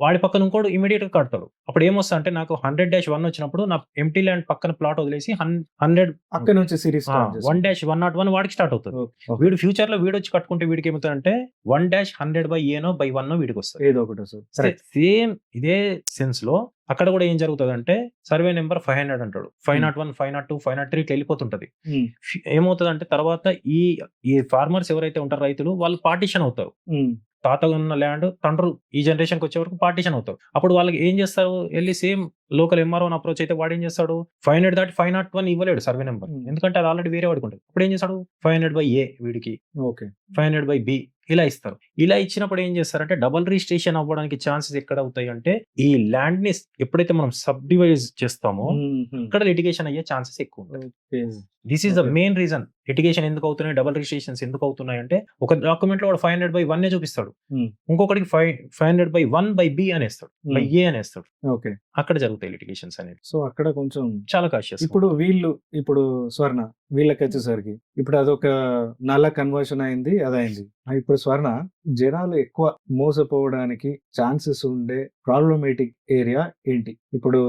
వాడి పక్కన ఇంకోటి ఇమీడియట్ గా కడతాడు. అప్పుడు ఏమొస్తా అంటే నాకు 100-1 వచ్చినప్పుడు నా ఎంటీ ల్యాండ్ పక్కన ప్లాట్ వదిలేసి 100 అక్కడ నుంచి సిరీస్ 1-101 వాడికి స్టార్ట్ అవుతుంది. వీడు ఫ్యూచర్ లో వీడు వచ్చి కట్టుకుంటే వీడికి ఏమవుతుందంటే 1-100/A బై 1 వీడికి వస్తుంది. ఏదో ఒకటి వస్తుంది. సేమ్ ఇదే సెన్స్ లో అక్కడ కూడా ఏం జరుగుతుంది అంటే సర్వే నెంబర్ 500 అంటాడు, 501 502 503 ఇట్లా వెళ్ళిపోతుంటది. ఏమవుతుంది అంటే తర్వాత ఈ ఫార్మర్స్ ఎవరైతే ఉంటారో రైతులు వాళ్ళు పార్టీషన్ అవుతారు. తాత ఉన్న ల్యాండ్ తండ్రులు ఈ జనరేషన్ కి వచ్చే వరకు పార్టీషన్ అవుతారు. అప్పుడు వాళ్ళకి ఏం చేస్తారు, వెళ్ళి సేమ్ లోకల్ ఎంఆర్ఓ అప్రోచ్ అయితే వాడు ఏం చేస్తాడు 500 దాటి 501 ఇవ్వలేడు సర్వే నెంబర్, ఎందుకంటే అది ఆల్రెడీ వేరే వాడికి ఉంటుంది. అప్పుడు ఏం చేస్తాడు 500/A వీడికి, 500/B ఇలా ఇస్తారు. ఇలా ఇచ్చినప్పుడు ఏం చేస్తారంటే డబుల్ రిజిస్ట్రేషన్ అవ్వడానికి ఛాన్సెస్ ఎక్కడ అవుతాయి అంటే ఈ ల్యాండ్ ని ఎప్పుడైతే మనం సబ్ డివైజ్ చేస్తామో అక్కడ లిటిగేషన్ అయ్యే ఛాన్సెస్ ఎక్కువ ఉంటాయి. This is the main reason litigation ఎందుకు అవుతున్నాయి, డబుల్ రిజిస్ట్రేషన్స్ ఎందుకు అవుతున్నాయి అంటే ఒక డాక్యుమెంట్ లో వాడు 500/1 చూపిస్తాడు, ఇంకొకటికి 500/1/B అనేస్తాడు, బై A అనేస్తాడు. ఓకే. అక్కడ జరుగుతాయి లిటిగేషన్స్ అనేది. సో అక్కడ కొంచెం చాలా కాషియస్. ఇప్పుడు స్వర్ణ వీళ్ళకి వచ్చేసరికి ఇప్పుడు అదొక నల్ల కన్వర్షన్ అయింది, అదైంది. ఇప్పుడు స్వర్ణ జనాలు ఎక్కువ మోసపోవడానికి ఛాన్సెస్ ఉండే ప్రాబ్లమేటిక్ ఏరియా ఏంటి? ఇప్పుడు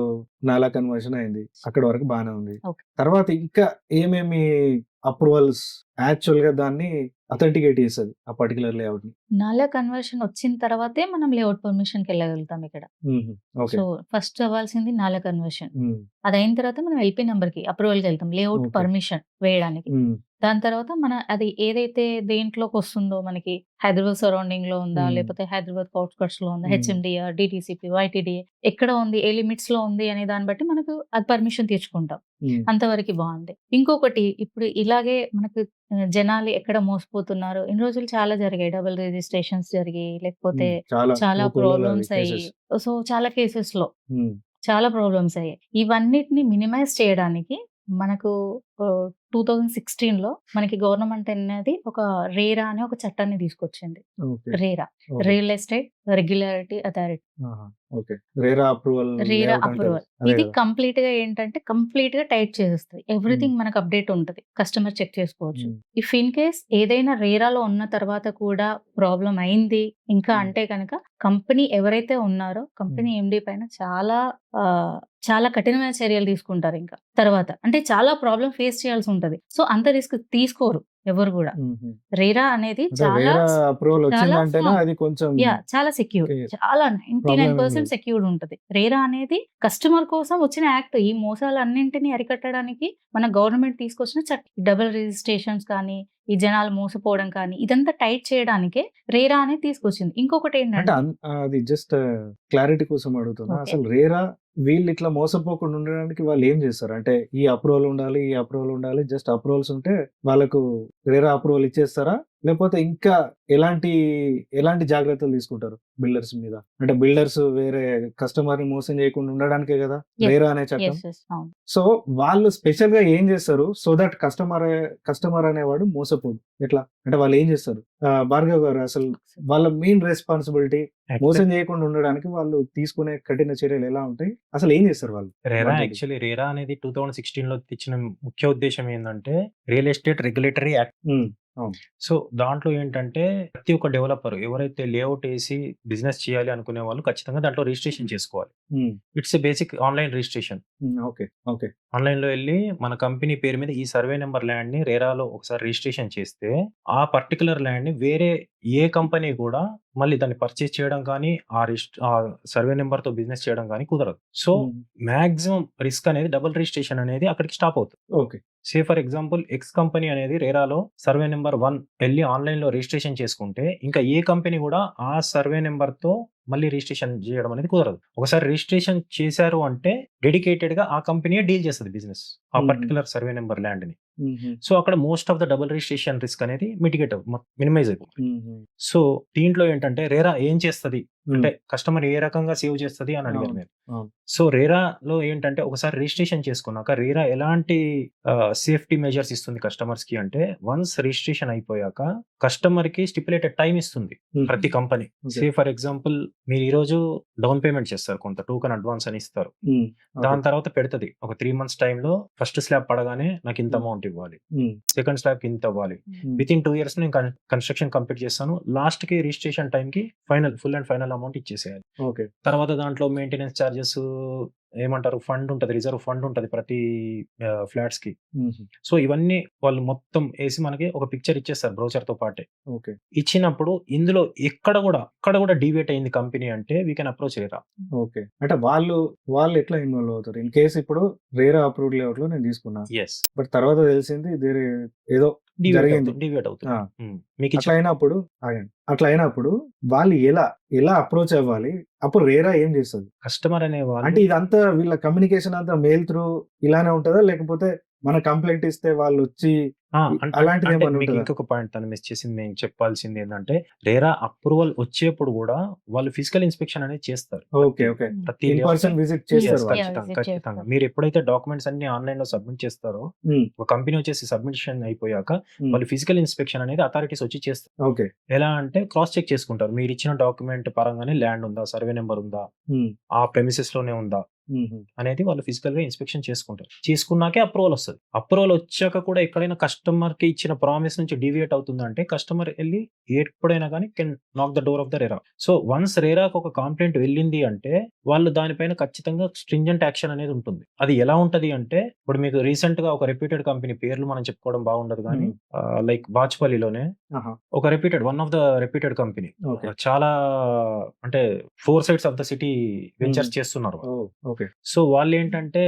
నల్ల కన్వర్షన్ అయింది, అక్కడ వరకు బాగానే ఉంది. Okay. తర్వాత ఇంకా ఏమేమి అప్రూవల్స్ యాక్చువల్ గా దాన్ని అథెంటికేట్ చేస్తుంది ఆ పర్టికులర్ లేఅవుట్ ని? నాలా కన్వర్షన్ వచ్చిన తర్వాతే మనం లేఅవుట్ పర్మిషన్ కి వెళ్ళగలుగుతాం ఇక్కడ. ఓకే. సో ఫస్ట్ అవ్వాల్సింది నాలా కన్వర్షన్. అది అయిన తర్వాత మనం ఎల్పీ నెంబర్ కి అప్రూవల్ కి వెళ్తాం లేఅవుట్ Okay. పర్మిషన్ వేయడానికి. దాని తర్వాత మన అది ఏదైతే దేంట్లోకి వస్తుందో మనకి హైదరాబాద్ సరౌండింగ్ లో ఉందా లేకపోతే హైదరాబాద్ అవుట్స్కట్స్ లో ఉందా, హెచ్ఎండిఆర్, డిటిసిపి, వైటీడీఏ ఎక్కడ ఉంది, ఏ లిమిట్స్ లో ఉంది అనే దాన్ని బట్టి మనకు అది పర్మిషన్ తెచ్చుకుంటాం. అంతవరకు బాగుంది. ఇంకొకటి ఇప్పుడు ఇలాగే మనకు జనాలు ఎక్కడ మోసపోతున్నారు, ఇన్ని రోజులు చాలా జరిగాయి, డబుల్ రిజిస్ట్రేషన్స్ జరిగాయి, లేకపోతే చాలా ప్రాబ్లమ్స్ అయ్యి, సో చాలా కేసెస్ లో చాలా ప్రాబ్లమ్స్ అయ్యాయి. ఇవన్నిటిని మినిమైజ్ చేయడానికి మనకు 2016 లో మనకి గవర్నమెంట్ అనేది ఒక రేరా అనే ఒక చట్టాన్ని తీసుకొచ్చింది. RERA, real estate regularity authority. RERA approval. ఇది కంప్లీట్ గా ఏంటంటే కంప్లీట్ గా టైట్ చేసేస్తుంది. ఎవ్రీథింగ్ మనకు అప్డేట్ ఉంటుంది, కస్టమర్ చెక్ చేసుకోవచ్చు. ఇఫ్ ఇన్ కేస్ ఏదైనా రేరాలో ఉన్న తర్వాత కూడా ప్రాబ్లం అయింది ఇంకా అంటే కనుక కంపెనీ ఎవరైతే ఉన్నారో కంపెనీ ఎండి పైన చాలా చాలా కఠినమైన చర్యలు తీసుకుంటారు ఇంకా తర్వాత. అంటే చాలా ప్రాబ్లమ్ ఫేస్ చేయాల్సి ఉంటది. సో, అంత రిస్క్ తీసుకోరు ఎవరు గూడా. రేరా అనేది అంటే చాలా వేరే అప్రూవల్ చాలా వచ్చిందంటేనే firm. అది కొంచెం చాలా సెక్యూర్. ఓకే. చాలా ప్రాబ్లమ్ ఏం 99% లేదు. సెక్యూర్డ్ ఉంటది. రేరా అనేది కస్టమర్ కోసం వచ్చిన యాక్ట్. ఈ మోసాలన్నింటిని అరికట్టడానికి మన గవర్నమెంట్ తీసుకొచ్చిన చట్టం. డబుల్ రిజిస్ట్రేషన్స్ కానీ, ఈ జనాలు మోసపోవడం కానీ, ఇదంతా టైట్ చేయడానికే రేరా అనేది తీసుకొచ్చింది. అంటే ఇంకొకటేంటంటే అది జస్ట్ క్లారిటీ కోసం అడుగుతున్నా. ఓకే. అసలు రేరా వీళ్ళు ఇట్లా మోసపోకుండా ఉండడానికి వాళ్ళు ఏం చేస్తారు? అంటే ఈ అప్రూవల్ ఉండాలి, ఈ అప్రూవల్ ఉండాలి. జస్ట్ అప్రూవల్స్ ఉంటే వాళ్ళకు రేరా అప్రూవల్ ఇచ్చేస్తారా? లేకపోతే ఇంకా ఎలాంటి జాగ్రత్తలు తీసుకుంటారు బిల్డర్స్ మీద? అంటే బిల్డర్స్ వేరే కస్టమర్‌ని మోసం చేయకుండా ఉండడానికే కదా యెస్. రేరా అనే చట్టం. యెస్. అవును. సో, వాళ్ళు స్పెషల్‌గా ఏం చేస్తారు? సో దట్ కస్టమర్ అనేవాడు మోసపోడు. ఎట్లా? అంటే వాళ్ళు ఏం చేస్తారు? భార్గవ్ గారు అసలు వాళ్ళ మెయిన్ రెస్పాన్సిబిలిటీ మోసం చేయకుండా ఉండడానికి వాళ్ళు తీసుకునే కఠిన చర్యలు ఎలా ఉంటాయి? అసలు ఏం చేస్తారు వాళ్ళు? రేరా వాటికి? యాక్చువల్లీ రేరా అనేది 2016లో తెచ్చిన ముఖ్య ఉద్దేశం ఏంటంటే రియల్ ఎస్టేట్ రెగ్యులేటరీ యాక్ట్. హ్మ్. అవును. సో దాంట్లో ఏంటంటే ప్రతి ఒక్క డెవలపర్ ఎవరైతే లేఅవుట్ వేసి బిజినెస్ చేయాలి అనుకునే వాళ్ళు ఖచ్చితంగా దాంట్లో రిజిస్ట్రేషన్ చేసుకోవాలి. హ్మ్. It's a basic online registration. Okay. Okay. ఆన్లైన్‌లో ఎళ్లి మన కంపెనీ పేరు మీద ఈ సర్వే నంబర్ ల్యాండ్‌ని రేరాలో ఒకసారి రిజిస్ట్రేషన్ చేస్తే, ఆ పర్టిక్యులర్ ల్యాండ్‌ని వేరే ఏ కంపెనీ కూడా మళ్ళీ దాన్ని పర్చేజ్ చేయడం కానీ, ఆ సర్వే నంబర్‌తో బిజినెస్ చేయడం కానీ కుదరదు. సో, హ్మ్. మాక్సిమం రిస్క్ అనేది డబుల్ రిజిస్ట్రేషన్ అనేది అక్కడికి స్టాప్ అవుతుంది. Okay. For example X company అనేది రేరాలో సర్వే నంబర్ 1 ఎళ్లి ఆన్లైన్‌లో రిజిస్ట్రేషన్ చేసుకుంటే, ఇంకా ఏ కంపెనీ కూడా ఆ సర్వే నంబర్‌తో మళ్ళీ రిజిస్ట్రేషన్ చేయడం అనేది కుదరదు. ఒకసారి రిజిస్ట్రేషన్ చేశారు అంటే డెడికేటెడ్‌గా ఆ కంపెనీయే డీల్ చేస్తది బిజినెస్. ఆ హుహు. పర్టిక్యులర్ సర్వే నంబర్ ల్యాండ్‌ని. హుహు. సో, అక్కడ most of the double registration risk అనేది మినిమైజ్ అయిపోతుంది. హుహు. సో, దీంట్లో ఏంటంటే రేరా ఏం చేస్తది? హ్మ్. అంటే కస్టమర్ ఏ రకంగా సేవ్ చేస్తది అని అడిగారు అవును. మీరు. అవును. సో, రేరాలో ఏంటంటే ఒకసారి రిజిస్ట్రేషన్ చేసుకున్నాక రేరా ఎలాంటి సేఫ్టీ మెజర్స్ ఇస్తుంది కస్టమర్స్‌కి అంటే, వన్స్ రిజిస్ట్రేషన్ అయిపోయాక కస్టమర్‌కి స్టిప్యులేటెడ్ టైమ్ ఇస్తుంది హుహు. ప్రతి కంపెనీ. ఓకే. ఫర్ ఎగ్జాంపుల్ మీరు ఈరోజు డౌన్ పేమెంట్ చేస్తారు, కొంత టోకెన్ అడ్వాన్స్ అని ఇస్తారు. హ్మ్. ఓకే. దాని తర్వాత పెడతది. ఒక 3 మంత్స్ టైమ్‌లో ఫస్ట్ స్లాబ్ పడగానే నాకు ఇంత హ్మ్. అమౌంట్ ఇవ్వాలి. హ్మ్. సెకండ్ స్లాబ్‌కి ఇంత ఇవ్వాలి. హ్మ్. వితిన్ 2 ఇయర్స్ నేను కన్‌స్ట్రక్షన్ కంప్లీట్ చేస్తాను. లాస్ట్‌కి రిజిస్ట్రేషన్ టైమ్‌కి ఫుల్ అండ్ ఫైనల్ అమౌంట్ ఇచ్చేసేయాలి. ఓకే. తర్వాత దాంట్లో మెయింటెనెన్స్ చార్జెస్ ఏమంటారు, ఫండ్ ఉంటది. రిజర్వ్ ఫండ్ ఉంటది ప్రతి ఫ్లాట్స్‌కి. హుహు. సో, ఇవన్నీ వాళ్ళు మొత్తం ఏసి మనకి ఒక పిక్చర్ ఇచ్చేస్తారు బ్రోచర్‌తో పాటే. ఓకే. ఇచ్చినప్పుడు ఇందులో ఎక్కడ కూడా డీవియేట్ అయింది కంపెనీ అంటే we can approach RERA. Okay. అంటే వాళ్ళు ఎట్లా ఇన్వాల్వ్ అవుతారు? ఇన్ కేస్ ఇప్పుడు రేరా అప్రూవ్డ్ లేఅవుట్‌లో నేను తీసుకున్నా. యెస్. బట్ తర్వాత తెలిసింది ఏదో జరిగింది. డీవియేట్ అవుతుంది. ఆ! మీకిచ్చే అట్లా అయినప్పుడు వాళ్ళు ఎలా అప్రోచ్ అవ్వాలి? అప్పుడు రేరా ఏం చేస్తది? కస్టమర్ అనేవాళ్ళు అంటే ఇదంతా వీళ్ళ కమ్యూనికేషన్ అంతా మెయిల్ త్రూ ఇలానే ఉంటదా? లేకపోతే మన కంప్లెయింట్ ఇస్తే వాళ్ళొచ్చి అలాంటిది అంటే ఏమన్నా మీకు ఉంటదా? ఇంకొక పాయింట్ తను మిస్ చేసింది నేను చెప్పాల్సింది ఏంటంటే, రేరా అప్రూవల్ వచ్చేప్పుడు కూడా వాళ్ళు ఫిజికల్ ఇన్స్‌పెక్షన్ అనేది చేస్తారు. ఓకే. ఓకే. ప్రతి in layout person visit Yes, చేస్తారు వాళ్ళు. Yeah, visit ఖచ్చితంగా. చేస్తారు. మీరు ఎప్పుడైతే డాక్యుమెంట్స్ అన్ని ఆన్‌లైన్‌లో సబ్మిట్ చేస్తారో, హ్మ్. ఒక కంపెనీ వచ్చేసి సబ్మిషన్ అయిపోయాక హ్మ్. వాళ్ళు ఫిజికల్ ఇన్స్‌పెక్షన్ అనేది అథారిటీస్ వచ్చి చేస్తారు. ఓకే. ఎలా అంటే క్రాస్ చెక్ చేసుకుంటారు. మీరిచ్చిన డాక్యుమెంట్ పరంగానే ల్యాండ్ ఉందా? సర్వే నంబర్ ఉందా? హ్మ్. ఆ ప్రెమిసెస్‌లోనే ఉందా? హుహు. అనేది వాళ్ళు ఫిజికల్‌గా ఇన్స్‌పెక్షన్ చేసుకుంటారు. చేసుకున్నాకే అప్రూవల్ వస్తది. అప్రూవల్ వచ్చాక కూడా ఎక్కడైనా కస్టమర్‌కి ఇచ్చిన ప్రామిస్ నుంచి డీవియేట్ అవుతుందంటే కస్టమర్ ఎళ్లి ఎప్పుడైనా గాని can knock the door of the RERA. So, once రేరాకి ఒక కంప్లెయింట్ వెళ్ళింది అంటే వాళ్ళు దానిపైన ఖచ్చితంగా స్ట్రింజెంట్ యాక్షన్ అనేది ఉంటుంది. అది ఎలా ఉంటది అంటే, ఇప్పుడు మీకు రీసెంట్‌గా ఒక రెప్యూటెడ్ కంపెనీ పేర్లు మనం చెప్పుకోవడం బాగుండదు గానీ, హ్మ్. లైక్ బాచ్‌పల్లిలోనే ఆహా! ఒక one of the reputed company. Okay. చాలా అంటే 4 sides of the city ventures హ్మ్. చేస్తున్నారు వాళ్ళు. ఓహ్! ఓకే. సో, వాళ్ళేంటంటే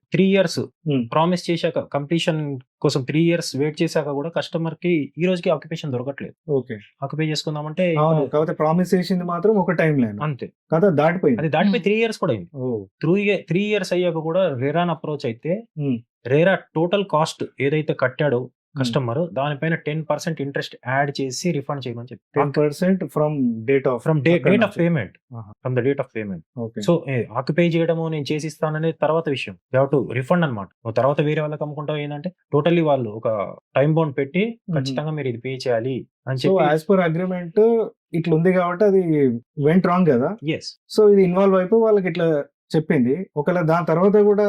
3 ఇయర్స్ హ్మ్. ప్రామిస్ చేశాక కంప్లీషన్ కోసం 3 ఇయర్స్ వెయిట్ చేశాక కూడా కస్టమర్‌కి ఈ రోజుకి ఆక్యుపేషన్ దొరకట్లేదు. ఓకే. ఆక్యుపై చేసుకుందామంటే అవును. ఇంకా కాకపోతే ప్రామిస్ చేసింది మాత్రం ఒక టైమ్ లైన్. అంతే. కాకపోతే దాటిపోయింది. అది దాటిపోయి 3 ఇయర్స్ కూడా అయింది. ఓహ్! 3 ఇయర్స్ అయ్యాక కూడా రేరాని అప్రోచ్ అయితే హ్మ్. రేరా టోటల్ కాస్ట్ ఏదైతే కట్టాడో హ్మ్. కస్టమర్ దానిపైన 10% ఇంట్రెస్ట్ యాడ్ చేసి రిఫండ్ చేయమని చెప్పి 10% ఫ్రమ్ డేట్ ఆఫ్ ఫ్రమ్ అక్కడి డేట్ ఆఫ్ నుంచి. పేమెంట్. ఆహా! From the date of payment. Okay. So, occupy చేయడము నేను చేసిస్తాననేది తర్వాత విషయం. యూ హావ్ టు రిఫండ్ అన్నమాట. నువ్వు తర్వాత వేరే వాళ్ళకి అమ్ముకుంటావు ఏందంటే టోటల్లీ వాళ్ళు ఒక టైమ్ బౌండ్ పెట్టి హుహు. ఖచ్చితంగా మీరు ఇది పే చేయాలి అని సో, చెప్పి యాస్ పర్ అగ్రీమెంట్ ఇట్లుంది కాబట్టి అది వెంట్ రాంగ్ గదా! యెస్. సో, ఇది ఇన్వాల్వ్ అయిపోయి వాళ్ళకిట్లా చెప్పింది. ఒకవేళ దాని తర్వాత గూడా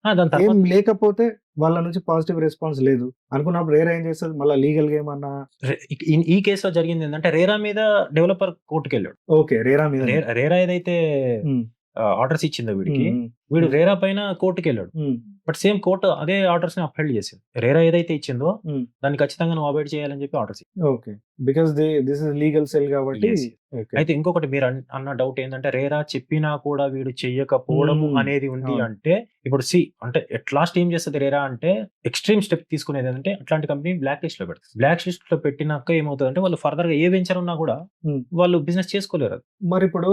దాని ఏం తర్వాత లేకపోతే వాళ్ళ నుంచి పాజిటివ్ రెస్పాన్స్ లేదు అనుకున్నప్పుడు రేరా ఏం చేస్తది? మళ్ళా లీగల్‌గా ఏమన్నా ఈ కేస్‌లో జరిగింది ఏందంటే రేరా మీద డెవలపర్ కోర్ట్‌కెళ్ళాడు. ఓకే. రేరా మీదనే. రేరా ఏదైతే హ్మ్. ఆర్డర్స్ ఇచ్చిందో వీడికి, వీడు రేరా పైన కోర్టుకి వెళ్ళాడు. బట్ సేమ్ కోర్టు అదే ఆర్డర్స్ ని అప్హెల్డ్ చేసింది. రేరా ఏదైతే ఇచ్చిందో దాన్ని ఖచ్చితంగా నువ్వు అవాయిడ్ చేయాలని చెప్పి orders. Okay, because this is legal cell కాబట్టి. అయితే ఇంకొకటి మీరు అన్న డౌట్ ఏంటంటే రేరా చెప్పినా కూడా వీడు చెయ్యకపోవడము అనేది ఉంది అంటే, ఇప్పుడు అంటే ఎట్ లాస్ట్ ఏం చేస్తుంది రేరా అంటే, ఎక్స్ట్రీమ్ స్టెప్ తీసుకునేది ఏంటంటే అట్లాంటి కంపెనీ బ్లాక్ లిస్ట్ లో పెడుతుంది. బ్లాక్ లిస్ట్ లో పెట్టినాక ఏమవుతుంది అంటే వాళ్ళు ఫర్దర్ గా ఏ వెంచర్ ఉన్నా కూడా వాళ్ళు బిజినెస్ చేసుకోలేరు. మరి ఇప్పుడు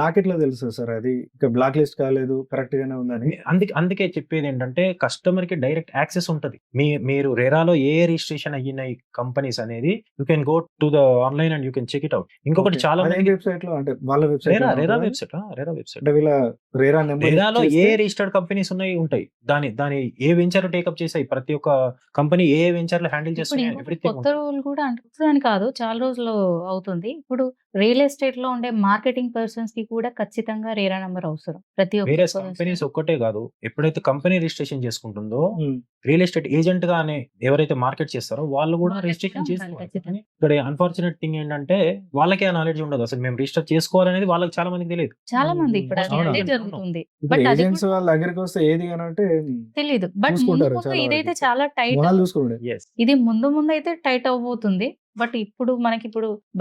నాకెట్లా తెలుసు సార్ అది బ్లాక్ లిస్ట్ కాలేదు, కరెక్ట్ గానే ఉందని? అందుకే చెప్పేది ఏంటంటే కస్టమర్ కి డైరెక్ట్ యాక్సెస్ ఉంటది. మీరు రేరాలో ఏ రిజిస్ట్రేషన్ అయిన కంపెనీస్ అనేది you can go to the online and you can check it out. ఇంకొకటి చాలా వెబ్సైట్ లో అంటే వాళ్ళ వెబ్సైట్ రేరా వెబ్సైట్ వీళ్ళ రేరా నెంబర్ రేరాలో ఏ రిజిస్టర్డ్ కంపెనీస్ ఉన్నాయి ఉంటాయి. దాని ఏ వెంచర్ టేకప్ చేసాయి, ప్రతి ఒక్క కంపెనీ ఏ వెంచర్ లో హ్యాండిల్ చేస్తున్నాయి. కొత్త రూల్ కూడా అంటే కాదు, చాలా రోజులు అవుతుంది. ఇప్పుడు రియల్ ఎస్టేట్ లో ఉండే మార్కెటింగ్ పర్సన్స్ కి కూడా ఖచ్చితంగా రేరా నెంబర్ అవసరం. ప్రతి ఒక్క కంపెనీస్ ఒక్కటే కాదు, ఎప్పుడైతే కంపెనీ రిజిస్ట్రేషన్ చేసుకుంటుందో రియల్ ఎస్టేట్ ఏజెంట్ గానే ఎవరైతే మార్కెట్ చేస్తారో వాళ్ళు కూడా రిజిస్ట్రేషన్ చేసుకోవాలి. ఇక్కడ అన్ఫార్చునేట్ థింగ్ ఏంటంటే వాళ్ళకే ఆ నాలెడ్జ్ ఉండదు. అసలు మేము రిజిస్టర్ చేసుకోవాలనేది వాళ్ళకి చాలా మందికి తెలియదు. చాలా మంది ఇప్పుడు అదే జరుగుతుంది. బట్ ఏజెంట్స్ వాళ్ళ దగ్గరికి వస్తే ఏది అంటే తెలియదు. బట్ ఇదైతే చాలా టైట్, ఇది ముందు అయితే టైట్ అవబోతుంది. బట్ ఇప్పుడు